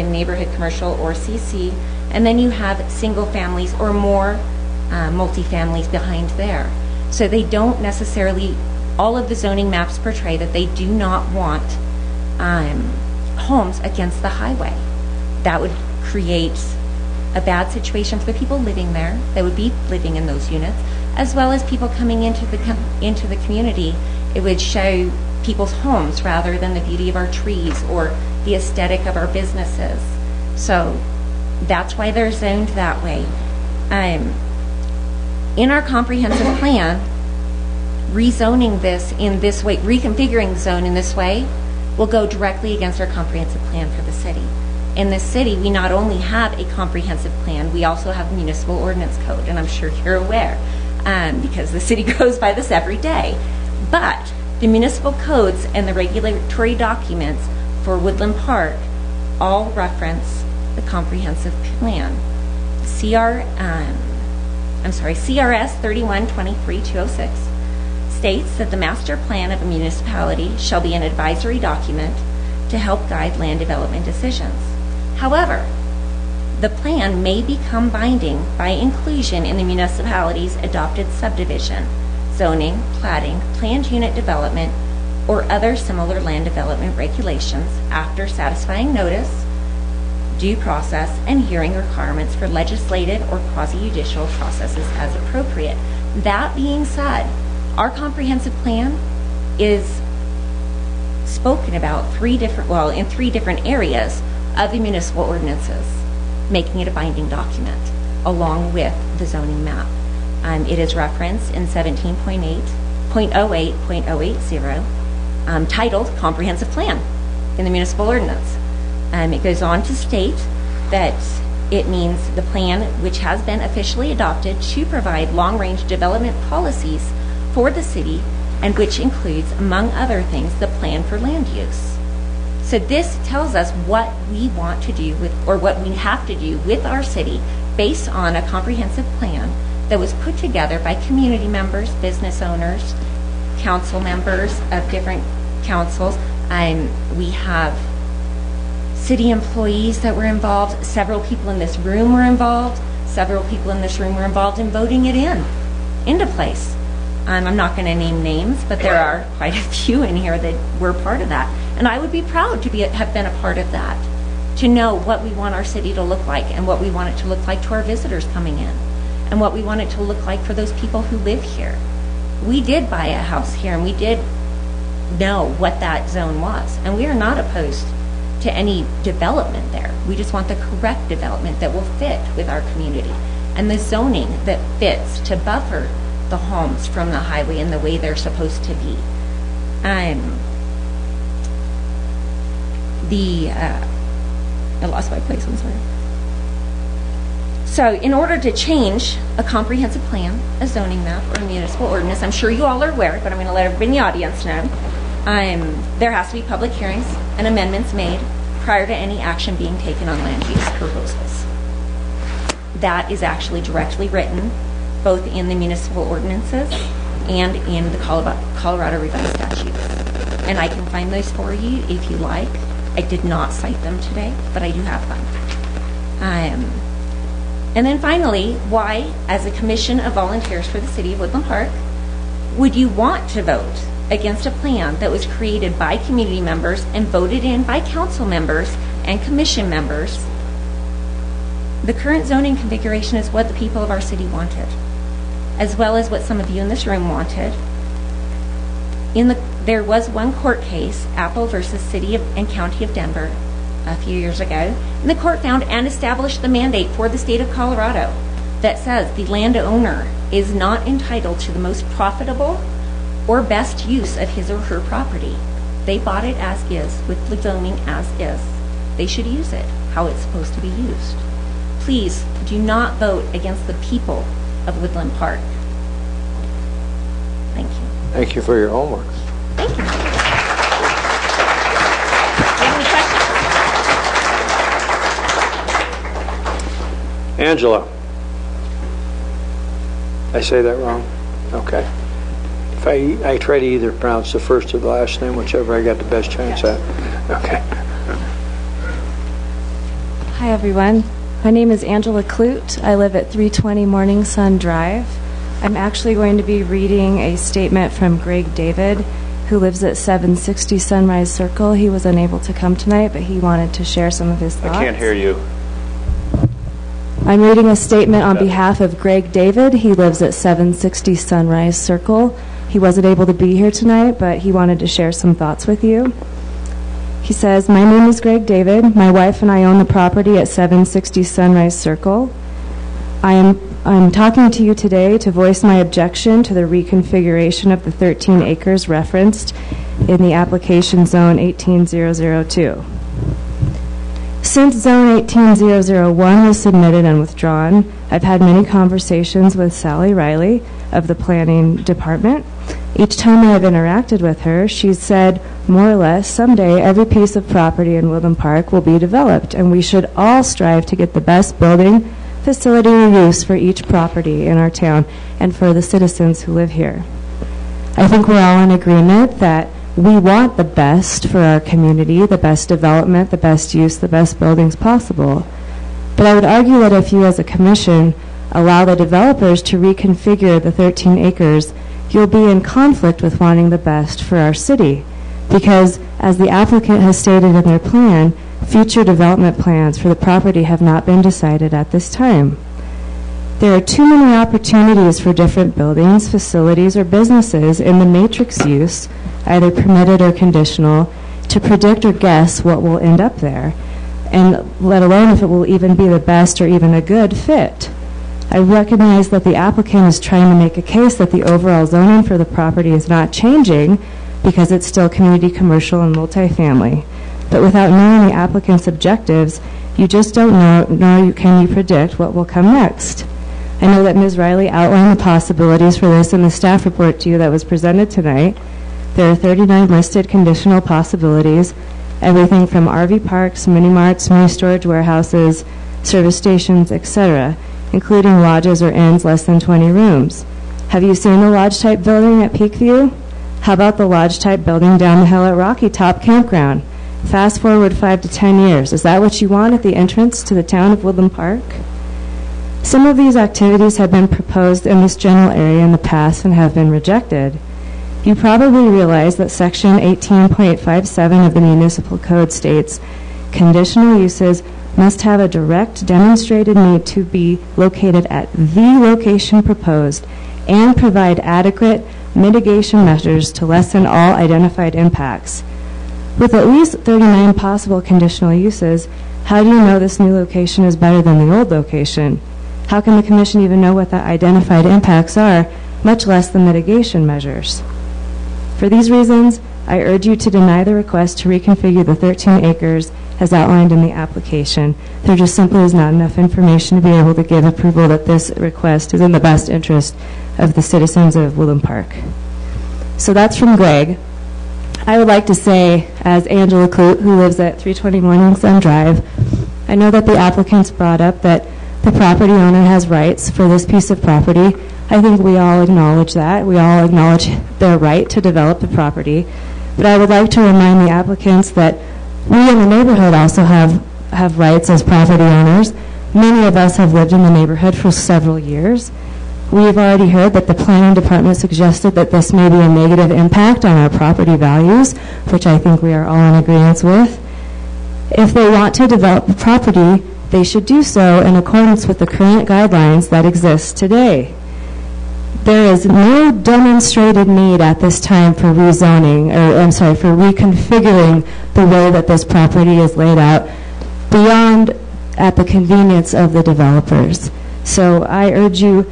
neighborhood commercial or CC. And then you have single families or more multifamilies behind there. So they don't necessarily, all of the zoning maps portray that they do not want homes against the highway. That would create a bad situation for the people living there that would be living in those units, as well as people coming into the community. It would show people's homes rather than the beauty of our trees or the aesthetic of our businesses. So that's why they're zoned that way. In our comprehensive plan, rezoning this in this way, reconfiguring the zone in this way, will go directly against our comprehensive plan for the city. In the city, we not only have a comprehensive plan, we also have a municipal ordinance code, and I'm sure you're aware, because the city goes by this every day. But the municipal codes and the regulatory documents for Woodland Park all reference the comprehensive plan. CRS 3123-206 states that the master plan of a municipality shall be an advisory document to help guide land development decisions. However, the plan may become binding by inclusion in the municipality's adopted subdivision, zoning, platting, planned unit development, or other similar land development regulations after satisfying notice, due process, and hearing requirements for legislative or quasi-judicial processes as appropriate. That being said, our comprehensive plan is spoken about in three different areas of the municipal ordinances, making it a binding document along with the zoning map. It is referenced in 17.08.080, titled Comprehensive Plan in the municipal ordinance. It goes on to state that it means the plan which has been officially adopted to provide long-range development policies for the city and which includes, among other things, the plan for land use. So this tells us what we want to do with, or what we have to do with our city based on a comprehensive plan that was put together by community members, business owners, council members of different councils. We have city employees that were involved. Several people in this room were involved. Several people in this room were involved in voting it into place. I'm not going to name names, but there are quite a few in here that were part of that. And I would be proud to have been a part of that, to know what we want our city to look like and what we want it to look like to our visitors coming in and what we want it to look like for those people who live here. We did buy a house here and we did know what that zone was. And we are not opposed to any development there. We just want the correct development that will fit with our community and the zoning that fits to buffer the homes from the highway in the way they're supposed to be. I lost my place, I'm sorry. So in order to change a comprehensive plan, a zoning map, or a municipal ordinance, I'm sure you all are aware, but I'm going to let everybody in the audience know, there has to be public hearings and amendments made prior to any action being taken on land use proposals. That is actually directly written both in the municipal ordinances and in the Colorado Revised Statutes. And I can find those for you if you like. I did not cite them today, but I do have them. And then finally, why, as a commission of volunteers for the city of Woodland Park, would you want to vote against a plan that was created by community members and voted in by council members and commission members? The current zoning configuration is what the people of our city wanted, as well as what some of you in this room wanted. There was one court case, Apple versus City and County of Denver, a few years ago, and the court found and established the mandate for the state of Colorado that says the landowner is not entitled to the most profitable or best use of his or her property. They bought it as is, with the zoning as is. They should use it how it's supposed to be used. please do not vote against the people of Woodland Park. Thank you. Thank you for your homework. Thank you. Do you have any questions? Angela. I say that wrong? Okay. If I try to either pronounce the first or the last name, whichever I got the best chance at. Okay. Hi, everyone. My name is Angela Clute. I live at 320 Morning Sun Drive. I'm actually going to be reading a statement from Greg David, who lives at 760 Sunrise Circle. He was unable to come tonight, but he wanted to share some of his thoughts. I can't hear you. I'm reading a statement on behalf of Greg David. He lives at 760 Sunrise Circle. He wasn't able to be here tonight, but he wanted to share some thoughts with you. He says, "My name is Greg David. My wife and I own the property at 760 Sunrise Circle. I'm talking to you today to voice my objection to the reconfiguration of the 13 acres referenced in the application zone 18002. Since zone 18001 was submitted and withdrawn, I've had many conversations with Sally Riley of the planning department. Each time I've interacted with her, she's said, more or less, someday every piece of property in Woodland Park will be developed, and we should all strive to get the best building, facility, or use for each property in our town and for the citizens who live here. I think we're all in agreement that we want the best for our community, the best development, the best use, the best buildings possible. But I would argue that if you as a commission allow the developers to reconfigure the 13 acres, you'll be in conflict with wanting the best for our city. Because, as the applicant has stated in their plan, future development plans for the property have not been decided at this time. There are too many opportunities for different buildings, facilities, or businesses in the matrix use, either permitted or conditional, to predict or guess what will end up there, and let alone if it will even be the best or even a good fit. I recognize that the applicant is trying to make a case that the overall zoning for the property is not changing because it's still community, commercial, and multifamily. But without knowing the applicant's objectives, you just don't know, nor can you predict what will come next. I know that Ms. Riley outlined the possibilities for this in the staff report to you that was presented tonight. There are 39 listed conditional possibilities, everything from RV parks, mini-marts, mini storage warehouses, service stations, etc., including lodges or inns less than 20 rooms. Have you seen the lodge-type building at Peakview? How about the lodge-type building down the hill at Rocky Top Campground? Fast forward 5 to 10 years. Is that what you want at the entrance to the town of Woodland Park? Some of these activities have been proposed in this general area in the past and have been rejected. You probably realize that Section 18.57 of the Municipal Code states, conditional uses must have a direct demonstrated need to be located at the location proposed and provide adequate mitigation measures to lessen all identified impacts. With at least 39 possible conditional uses, how do you know this new location is better than the old location? How can the Commission even know what the identified impacts are, much less the mitigation measures? For these reasons, I urge you to deny the request to reconfigure the 13 acres as outlined in the application. There just simply is not enough information to be able to give approval that this request is in the best interest of the citizens of Woodland Park. So that's from Greg. I would like to say, as Angela Clute, who lives at 320 Morning Sun Drive, I know that the applicants brought up that the property owner has rights for this piece of property. I think we all acknowledge that. We all acknowledge their right to develop the property. But I would like to remind the applicants that we in the neighborhood also have rights as property owners. Many of us have lived in the neighborhood for several years. We have already heard that the planning department suggested that this may be a negative impact on our property values, which I think we are all in agreement with. If they want to develop the property, they should do so in accordance with the current guidelines that exist today. There is no demonstrated need at this time for rezoning, for reconfiguring the way that this property is laid out beyond at the convenience of the developers. So I urge you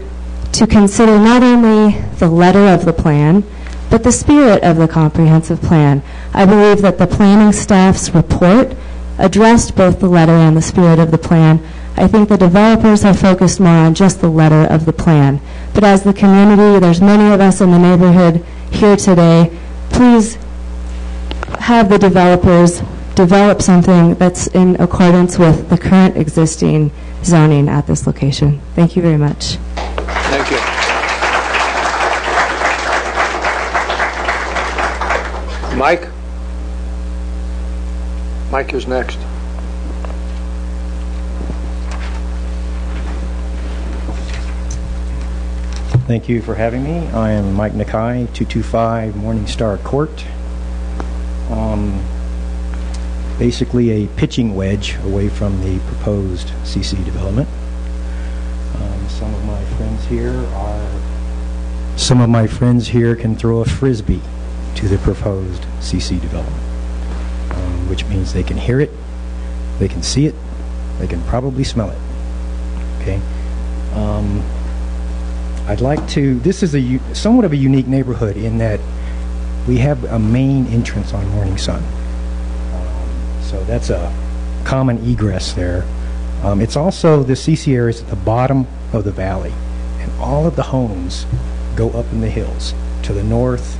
to consider not only the letter of the plan, but the spirit of the comprehensive plan. I believe that the planning staff's report addressed both the letter and the spirit of the plan. I think the developers have focused more on just the letter of the plan. But as the community, there's many of us in the neighborhood here today, please have the developers develop something that's in accordance with the current existing zoning at this location. Thank you very much. Thank you. Mike? Mike is next. Thank you for having me. I am Mike Nakai, 225 Morningstar Court. Basically a pitching wedge away from the proposed CC development. Some of my friends here can throw a frisbee to the proposed CC development, which means they can hear it, they can see it, they can probably smell it. Okay. I'd like to, this is somewhat of a unique neighborhood in that we have a main entrance on Morning Sun. So that's a common egress there. It's also, the CC area is at the bottom of the valley, and all of the homes go up in the hills to the north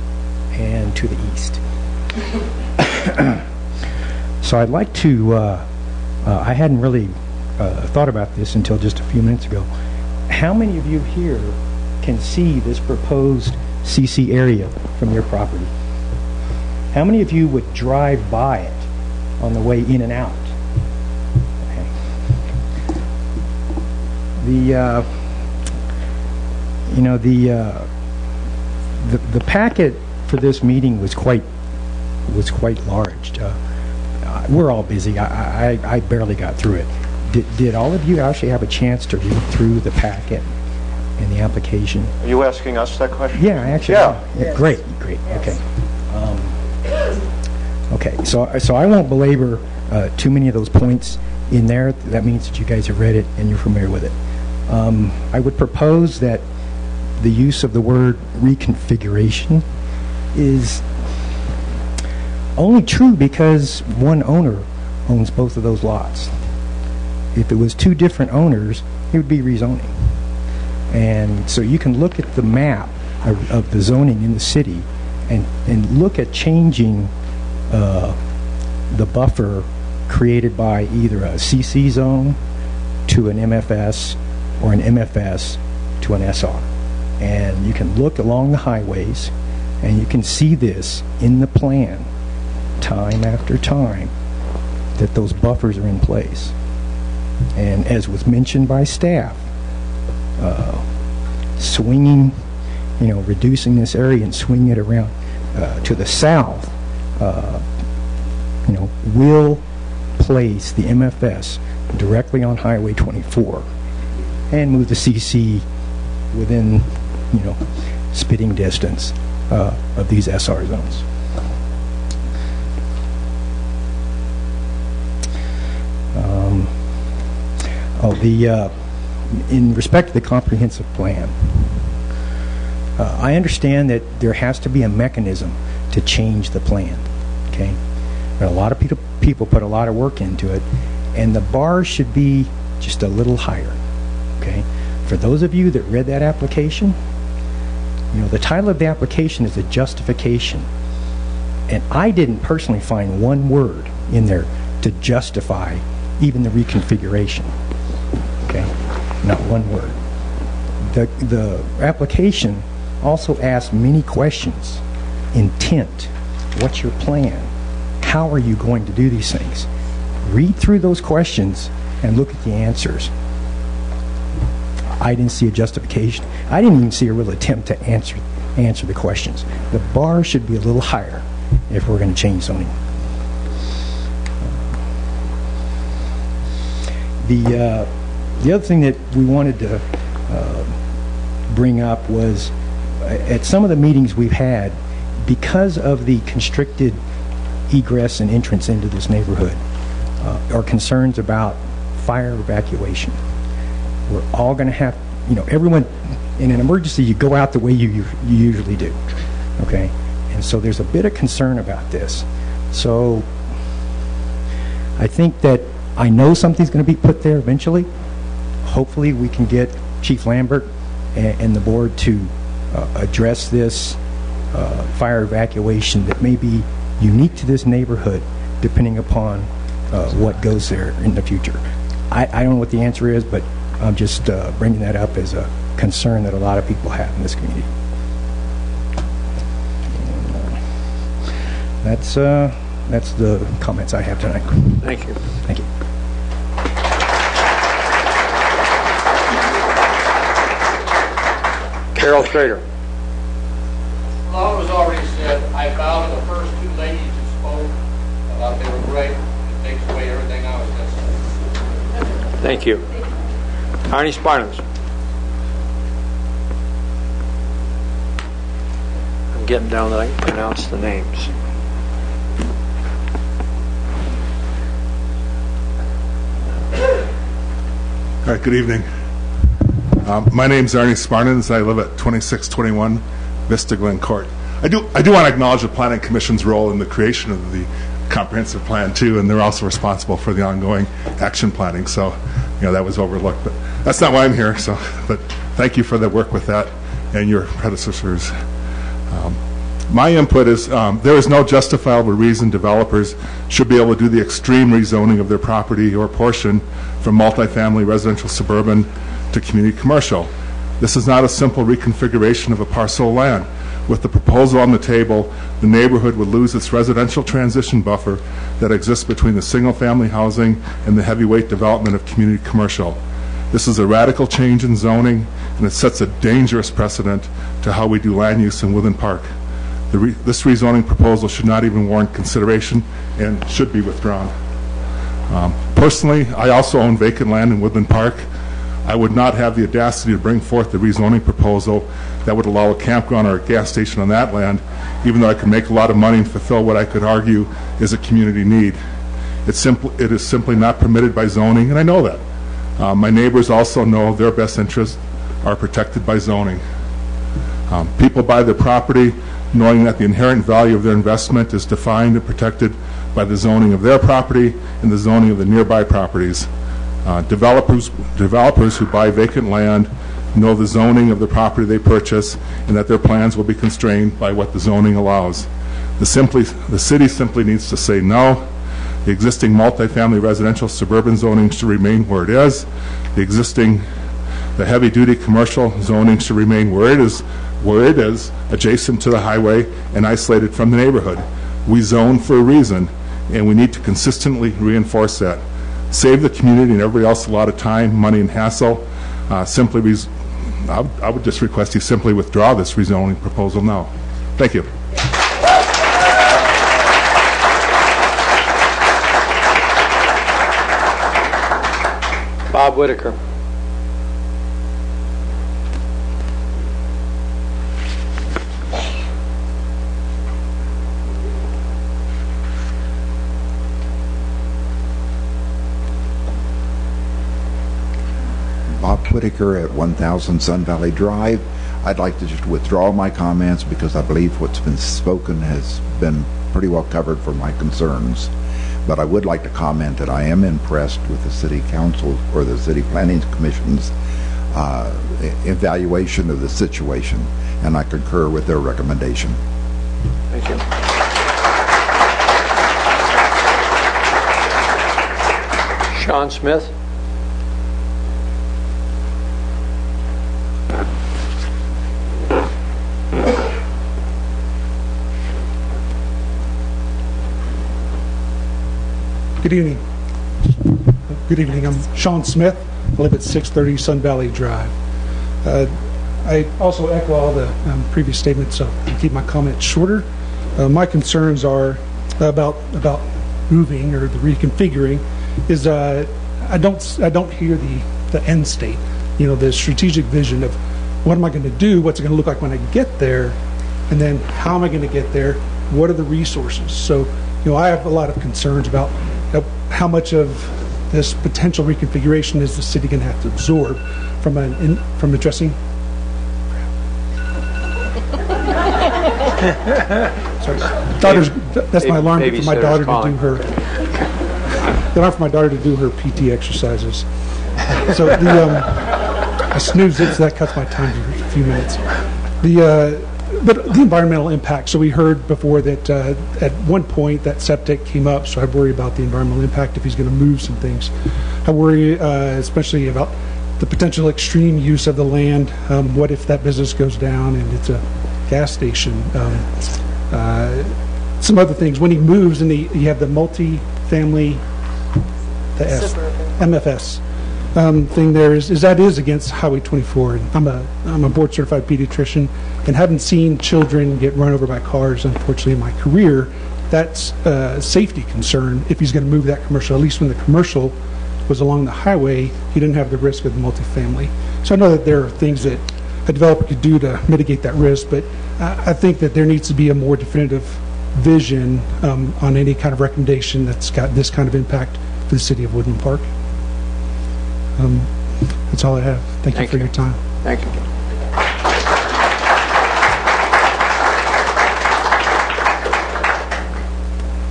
and to the east. So I'd like to, I hadn't really thought about this until just a few minutes ago. How many of you here can see this proposed CC area from your property? How many of you would drive by it on the way in and out? Okay. The packet for this meeting was quite large. We're all busy. I barely got through it. Did all of you actually have a chance to read through the packet and the application? Are you asking us that question? Yeah, actually. Yeah. Great. Okay. Okay, so I won't belabor too many of those points in there. That means that you guys have read it and you're familiar with it. I would propose that the use of the word reconfiguration is only true because one owner owns both of those lots. If it was two different owners, it would be rezoning. And so you can look at the map of the zoning in the city and look at changing the buffer created by either a CC zone to an MFS or an MFS to an SR. And you can look along the highways and you can see this in the plan time after time that those buffers are in place. And as was mentioned by staff, swinging, reducing this area and swinging it around to the south, will place the MFS directly on Highway 24 and move the CC within, spitting distance of these SR zones. In respect to the comprehensive plan, I understand that there has to be a mechanism to change the plan, okay? But a lot of people put a lot of work into it, and the bar should be just a little higher, okay? For those of you that read that application, the title of the application is a justification, and I didn't personally find one word in there to justify even the reconfiguration, okay? Not one word. The application also asks many questions. Intent, what's your plan? How are you going to do these things? Read through those questions and look at the answers. I didn't see a justification. I didn't even see a real attempt to answer the questions. The bar should be a little higher if we're going to change zoning. The other thing that we wanted to bring up was at some of the meetings we've had, because of the constricted egress and entrance into this neighborhood, are concerns about fire evacuation. We're all going to have, everyone, in an emergency, you go out the way you usually do, okay? And so there's a bit of concern about this. So I think that I know something's going to be put there eventually, hopefully we can get Chief Lambert and the board to address this fire evacuation that may be unique to this neighborhood, depending upon what goes there in the future. I don't know what the answer is, but I'm just bringing that up as a concern that a lot of people have in this community. That's the comments I have tonight. Thank you. Thank you. Carol Schrader. Well, it was already said, I bow to the first two ladies who spoke. I thought they were great. It takes away everything I was going to say. Thank you. Arnie Spartans. I'm getting down that I can pronounce the names. All right, good evening. My name is Arnie Spartans. I live at 2621 Vista Glen Court. I do want to acknowledge the Planning Commission's role in the creation of the comprehensive plan too, and they're also responsible for the ongoing action planning. So, that was overlooked, but that's not why I'm here. So, but thank you for the work with that and your predecessors. My input is there is no justifiable reason developers should be able to do the extreme rezoning of their property or portion from multifamily residential suburban to community commercial. This is not a simple reconfiguration of a parcel of land. With the proposal on the table, the neighborhood would lose its residential transition buffer that exists between the single-family housing and the heavyweight development of community commercial. This is a radical change in zoning, and it sets a dangerous precedent to how we do land use in Woodland Park. This rezoning proposal should not even warrant consideration and should be withdrawn. Personally, I also own vacant land in Woodland Park. I would not have the audacity to bring forth the rezoning proposal that would allow a campground or a gas station on that land, even though I could make a lot of money and fulfill what I could argue is a community need. It is simply not permitted by zoning, and I know that. My neighbors also know their best interests are protected by zoning. People buy their property knowing that the inherent value of their investment is defined and protected by the zoning of their property and the zoning of the nearby properties. Developers who buy vacant land know the zoning of the property they purchase and that their plans will be constrained by what the zoning allows. The city simply needs to say no. The existing multifamily residential suburban zoning should remain where it is. The heavy-duty commercial zoning should remain where it is, adjacent to the highway and isolated from the neighborhood. We zone for a reason, and we need to consistently reinforce that. Save the community and everybody else a lot of time, money, and hassle. I would just request you simply withdraw this rezoning proposal now. Thank you. Bob Whitaker. Bob Whitaker at 1000 Sun Valley Drive. I'd like to just withdraw my comments because I believe what's been spoken has been pretty well covered for my concerns. But I would like to comment that I am impressed with the City Council or the City Planning Commission's evaluation of the situation, and I concur with their recommendation. Thank you. Sean Smith. Good evening. Good evening. I'm Sean Smith. I live at 630 Sun Valley Drive. I also echo all the previous statements, so I'll keep my comments shorter. My concerns are about moving or the reconfiguring. Is I don't hear the end state. The strategic vision of what am I going to do? What's it going to look like when I get there? And then how am I going to get there? What are the resources? So I have a lot of concerns about how much of this potential reconfiguration is the city going to have to absorb from addressing. Sorry, that's my alarm for my daughter to do her. The alarm for my daughter to do her PT exercises. So I snoozed it, so that cuts my time to a few minutes. But the environmental impact. So we heard before that at one point that septic came up, so I worry about the environmental impact if he's going to move some things. I worry especially about the potential extreme use of the land. What if that business goes down and it's a gas station? Some other things. When he moves and you have the multi-family, the MFS thing there is that is against Highway 24. And I'm a board certified pediatrician, and having seen children get run over by cars, unfortunately, in my career, that's a safety concern if he's going to move that commercial. At least when the commercial was along the highway, he didn't have the risk of the multifamily. So I know that there are things that a developer could do to mitigate that risk, but I think that there needs to be a more definitive vision on any kind of recommendation that's got this kind of impact for the city of Woodland Park. That's all I have. Thank you for your time. Thank you.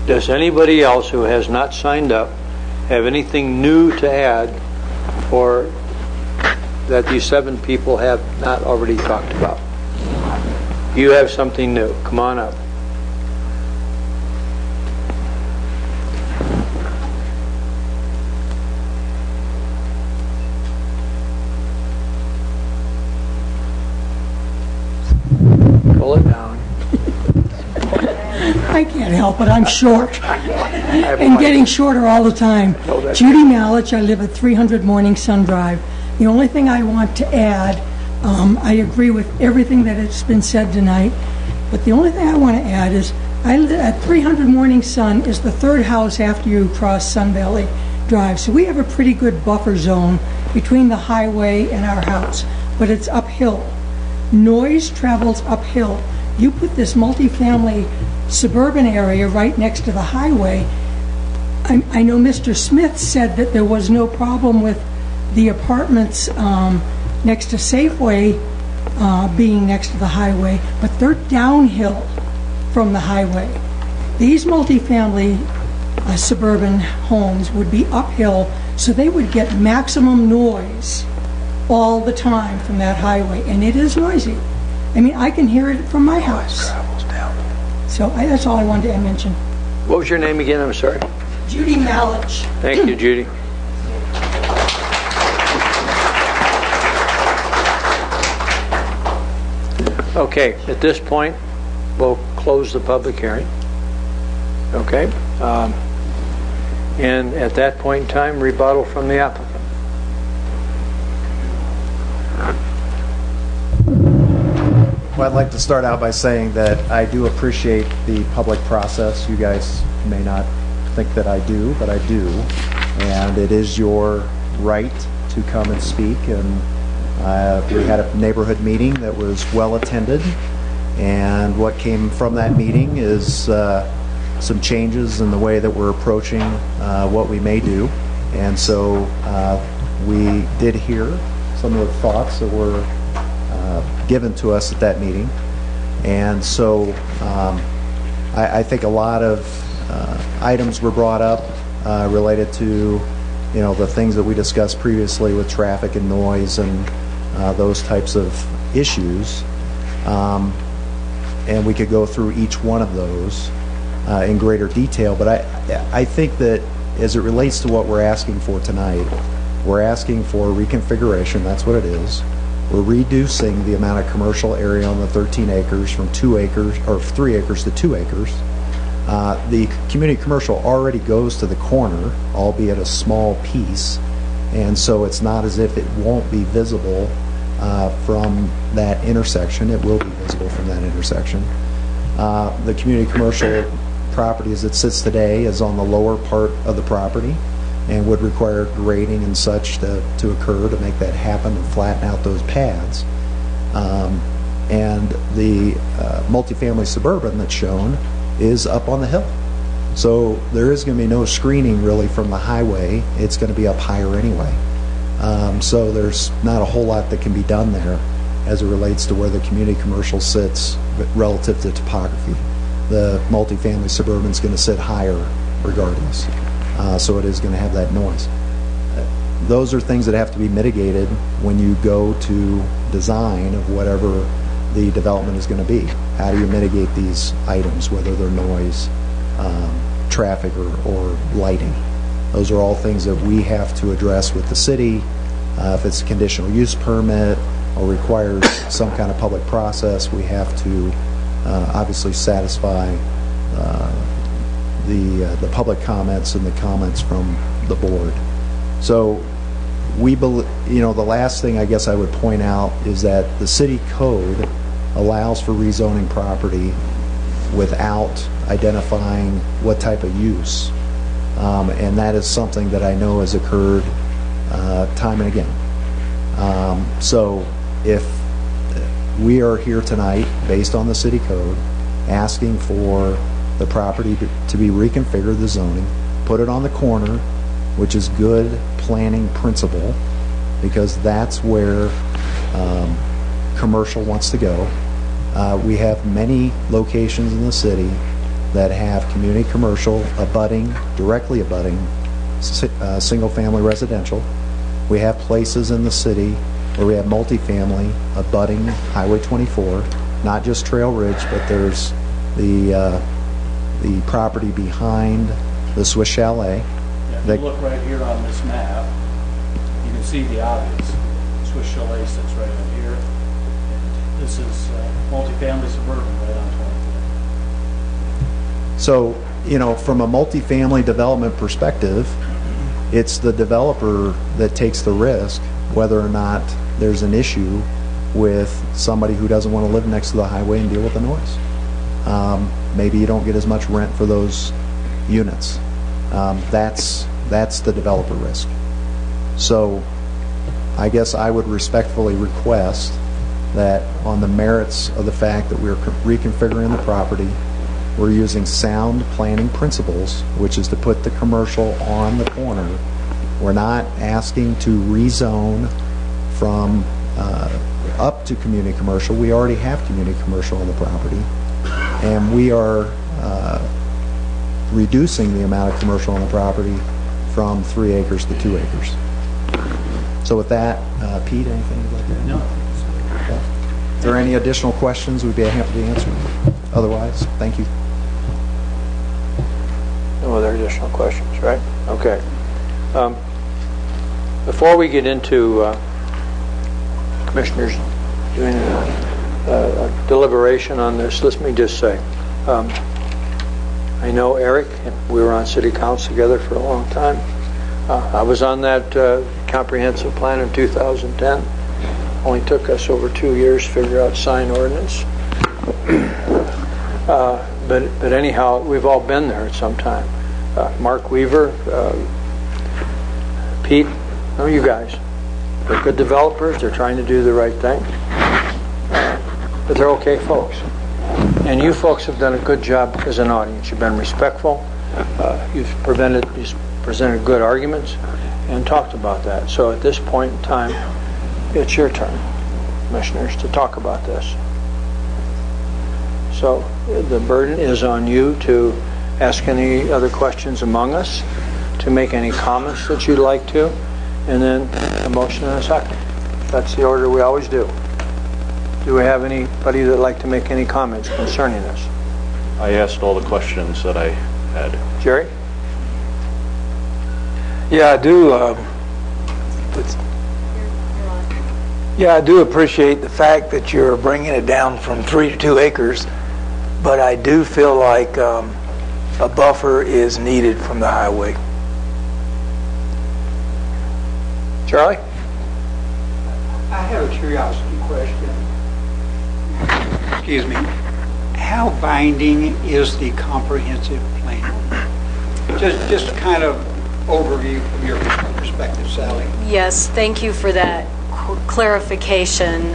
Does anybody else who has not signed up have anything new to add, or that these 7 people have not already talked about? You have something new. Come on up. Pull it down. I can't help it. I'm short and getting shorter all the time. Judy Malich. I live at 300 Morning Sun Drive. The only thing I want to add, I agree with everything that has been said tonight, but the only thing I want to add is I live at 300 Morning Sun is the 3rd house after you cross Sun Valley Drive. So we have a pretty good buffer zone between the highway and our house, but it's uphill. Noise travels uphill. You put this multifamily suburban area right next to the highway. I know Mr. Smith said that there was no problem with the apartments next to Safeway being next to the highway, but they're downhill from the highway. These multifamily suburban homes would be uphill, so they would get maximum noise all the time from that highway, and it is noisy. I mean, I can hear it from my house. So that's all I wanted to mention. What was your name again? I'm sorry. Judy Malich. Thank you, Judy. Okay, at this point, we'll close the public hearing. Okay. And at that point in time, rebuttal from the applicant. Well, I'd like to start out by saying that I do appreciate the public process. You guys may not think that I do, but I do. And it is your right to come and speak. And we had a neighborhood meeting that was well attended. And what came from that meeting is some changes in the way that we're approaching what we may do. And so we did hear some of the thoughts that were given to us at that meeting. And so I think a lot of items were brought up related to the things that we discussed previously with traffic and noise and those types of issues. And we could go through each one of those in greater detail. But I think that as it relates to what we're asking for tonight, we're asking for reconfiguration. That's what it is. We're reducing the amount of commercial area on the 13 acres from 2 acres or 3 acres to 2 acres. The community commercial already goes to the corner, albeit a small piece, and so it's not as if it won't be visible from that intersection. It will be visible from that intersection. The community commercial property as it sits today is on the lower part of the property and would require grading and such to occur to make that happen and flatten out those pads. And the multifamily suburban that's shown is up on the hill. So there is going to be no screening really from the highway. It's going to be up higher anyway. So there's not a whole lot that can be done there as it relates to where the community commercial sits relative to topography. The multifamily suburban is going to sit higher regardless. So it is going to have that noise. those are things that have to be mitigated when you go to design of whatever the development is going to be. How do you mitigate these items, whether they're noise, traffic, or lighting? Those are all things that we have to address with the city. If it's a conditional use permit or requires some kind of public process, we have to obviously satisfy the public comments and the comments from the board. So we believe, the last thing I guess I would point out is that the city code allows for rezoning property without identifying what type of use. And that is something that I know has occurred time and again. So if we are here tonight, based on the city code, asking for the property to be reconfigured, the zoning, put it on the corner, which is good planning principle, because that's where commercial wants to go. We have many locations in the city that have community commercial directly abutting single-family residential. We have places in the city where we have multifamily abutting Highway 24, not just Trail Ridge, but there's the property behind the Swiss Chalet. Yeah, if you look right here on this map, you can see the obvious. Swiss Chalet sits right up here. And this is multifamily suburban right on 24. So, from a multifamily development perspective, it's the developer that takes the risk whether or not there's an issue with somebody who doesn't want to live next to the highway and deal with the noise. Maybe you don't get as much rent for those units. That's the developer risk. So I guess I would respectfully request that on the merits of the fact that we're reconfiguring the property, we're using sound planning principles, which is to put the commercial on the corner. We're not asking to rezone from up to community commercial. We already have community commercial on the property. And we are reducing the amount of commercial on the property from 3 acres to 2 acres. So with that, Pete, anything you'd like to add? No. Okay. If there are any additional questions, we'd be happy to answer them. Otherwise, thank you. No other additional questions, right? Okay. Before we get into commissioners doing a deliberation on this, let me just say, I know Eric, and we were on city council together for a long time. I was on that comprehensive plan in 2010. Only took us over 2 years to figure out sign ordinance. But anyhow, we've all been there at some time. Mark Weaver, Pete, you guys. They're good developers. They're trying to do the right thing. But they're okay folks. And you folks have done a good job as an audience. You've been respectful. You've presented good arguments and talked about that. So at this point in time, it's your turn, commissioners, to talk about this. So the burden is on you to ask any other questions among us, to make any comments that you'd like to, and then a motion and a second. That's the order we always do. Do we have anybody that'd like to make any comments concerning this? I asked all the questions that I had. Jerry? Yeah, I do. I do appreciate the fact that you're bringing it down from 3 to 2 acres, but I do feel like a buffer is needed from the highway. Charlie? I have a curiosity question. Excuse me. How binding is the comprehensive plan? Just kind of overview from your perspective, Sally. Yes, thank you for that clarification.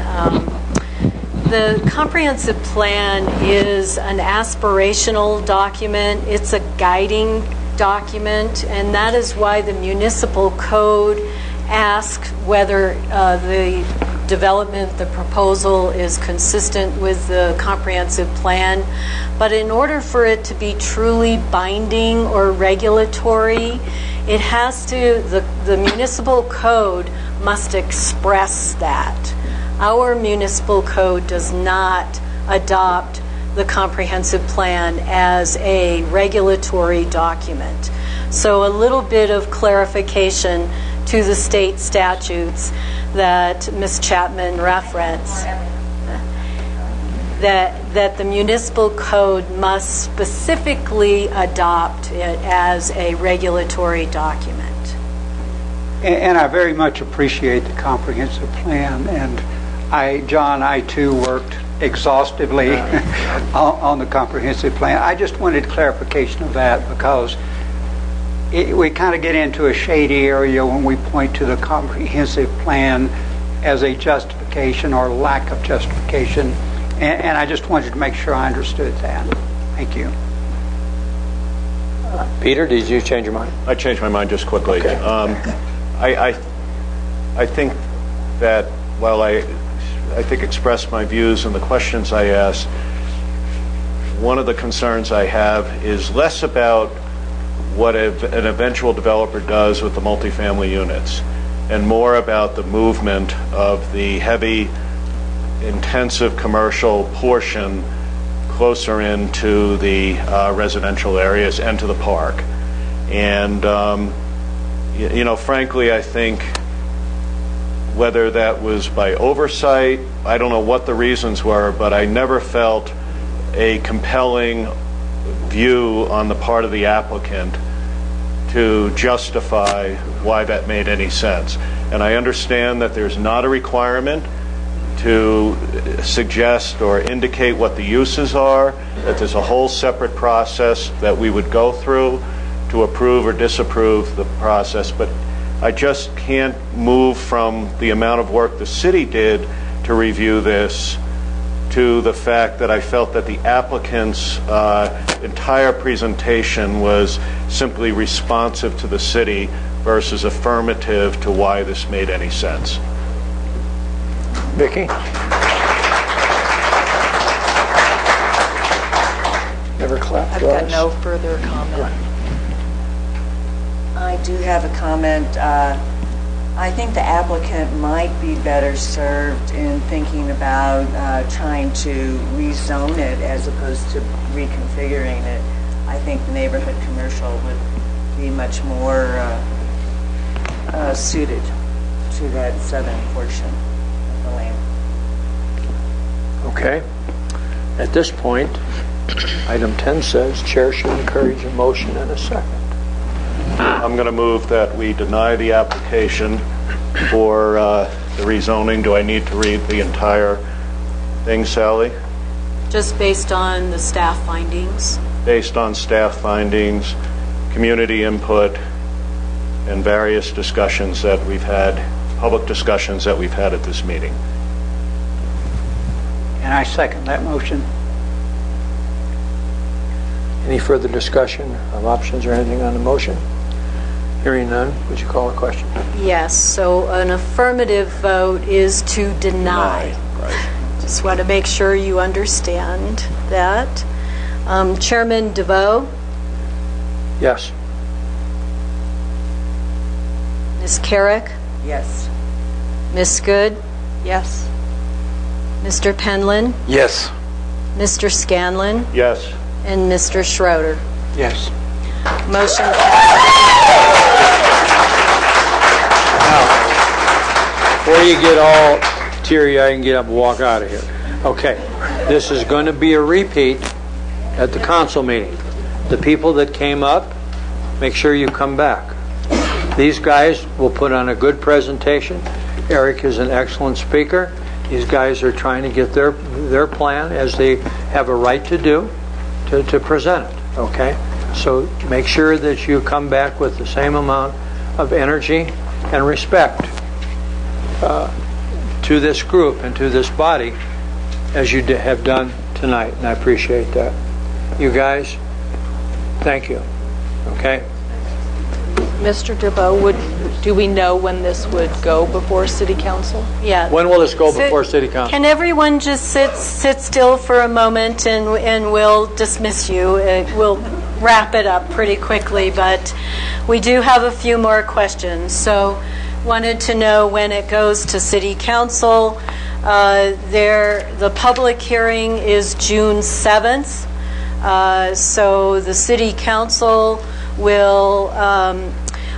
The comprehensive plan is an aspirational document. It's a guiding document, and that is why the municipal code asks whether the development, the proposal is consistent with the comprehensive plan. But in order for it to be truly binding or regulatory, It has to, the municipal code must express that. Our municipal code does not adopt the comprehensive plan as a regulatory document. So a little bit of clarification to the state statutes that Ms. Chapman referenced, that the municipal code must specifically adopt it as a regulatory document. And I very much appreciate the comprehensive plan. And John, I too worked exhaustively on the comprehensive plan. I just wanted clarification of that because we kind of get into a shady area when we point to the comprehensive plan as a justification or lack of justification. And I just wanted to make sure I understood that. Thank you. Peter, did you change your mind? I changed my mind just quickly. Okay. I think that while I think expressed my views in the questions I asked, one of the concerns I have is less about what an eventual developer does with the multifamily units and more about the movement of the heavy, intensive commercial portion closer into the residential areas and to the park. And, frankly, I think whether that was by oversight, I don't know what the reasons were, but I never felt a compelling view on the part of the applicant to justify why that made any sense. And I understand that there's not a requirement to suggest or indicate what the uses are, that there's a whole separate process that we would go through to approve or disapprove the process, but I just can't move from the amount of work the city did to review this to the fact that I felt that the applicant's entire presentation was simply responsive to the city versus affirmative to why this made any sense. Vicki? Never clapped. I've got no further comment. I do have a comment. I think the applicant might be better served in thinking about trying to rezone it as opposed to reconfiguring it. I think the neighborhood commercial would be much more suited to that southern portion of the land. Okay. At this point, item 10 says, Chair should encourage a motion and a second. I'm going to move that we deny the application for the rezoning. Do I need to read the entire thing, Sally? Just based on the staff findings. Based on staff findings, community input, and various discussions that we've had, public discussions that we've had at this meeting. And I second that motion. Any further discussion of options or anything on the motion? Hearing none, would you call a question? Yes, so an affirmative vote is to deny. Right. Just want to make sure you understand that. Chairman DeVoe? Yes. Ms. Carrick? Yes. Ms. Good? Yes. Mr. Penland? Yes. Mr. Scanlon? Yes. And Mr. Schroeder? Yes. Motion passes. Now, before you get all teary-eyed and get up and walk out of here. Okay, this is going to be a repeat at the council meeting. The people that came up, make sure you come back. These guys will put on a good presentation. Eric is an excellent speaker. These guys are trying to get their plan, as they have a right to do, to present it, okay? So make sure that you come back with the same amount of energy and respect to this group and to this body as you have done tonight, and I appreciate that. You guys, thank you, okay? Mr. DeVoe, do we know when this would go before City Council? Yeah. When will this go before City Council? Can everyone just sit still for a moment and we'll dismiss you. We'll wrap it up pretty quickly, but we do have a few more questions. So wanted to know when it goes to City Council. The public hearing is June 7th. So the City Council will,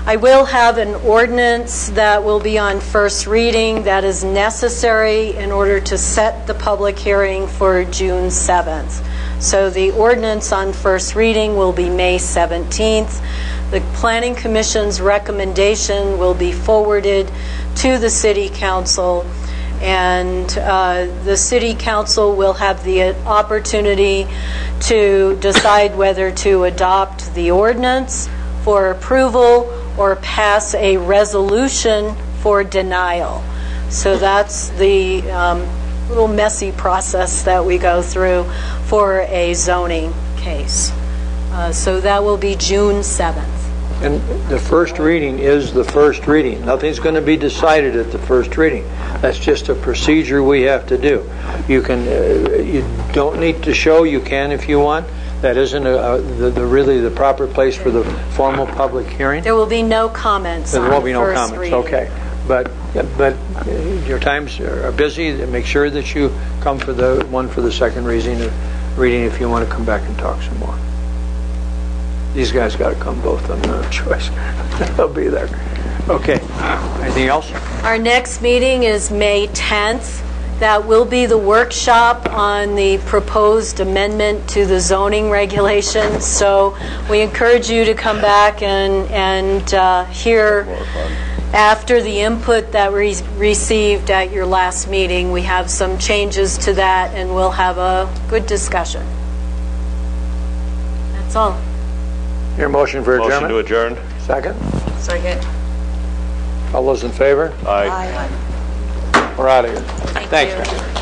I will have an ordinance that will be on first reading that is necessary in order to set the public hearing for June 7th. So the ordinance on first reading will be May 17th. The Planning Commission's recommendation will be forwarded to the City Council, and the City Council will have the opportunity to decide whether to adopt the ordinance for approval or pass a resolution for denial. So that's the little messy process that we go through for a zoning case. So that will be June 7th. And the first reading is the first reading. Nothing's going to be decided at the first reading. That's just a procedure we have to do. You can, you don't need to show. You can if you want. That isn't really the proper place for the formal public hearing. There will be no comments. There won't be no first comments. reading. Okay, but your times are busy. Make sure that you come for the one for the second reading if you want to come back and talk some more. These guys got to come both of them, no choice. They'll be there. Okay. Anything else? Our next meeting is May 10th. That will be the workshop on the proposed amendment to the zoning regulations. So we encourage you to come back and hear after the input that we received at your last meeting. We have some changes to that, and we'll have a good discussion. That's all. Your motion for adjournment? Motion to adjourn. Second? Second. All those in favor? Aye. We're out of here. Thank you. Thanks, man.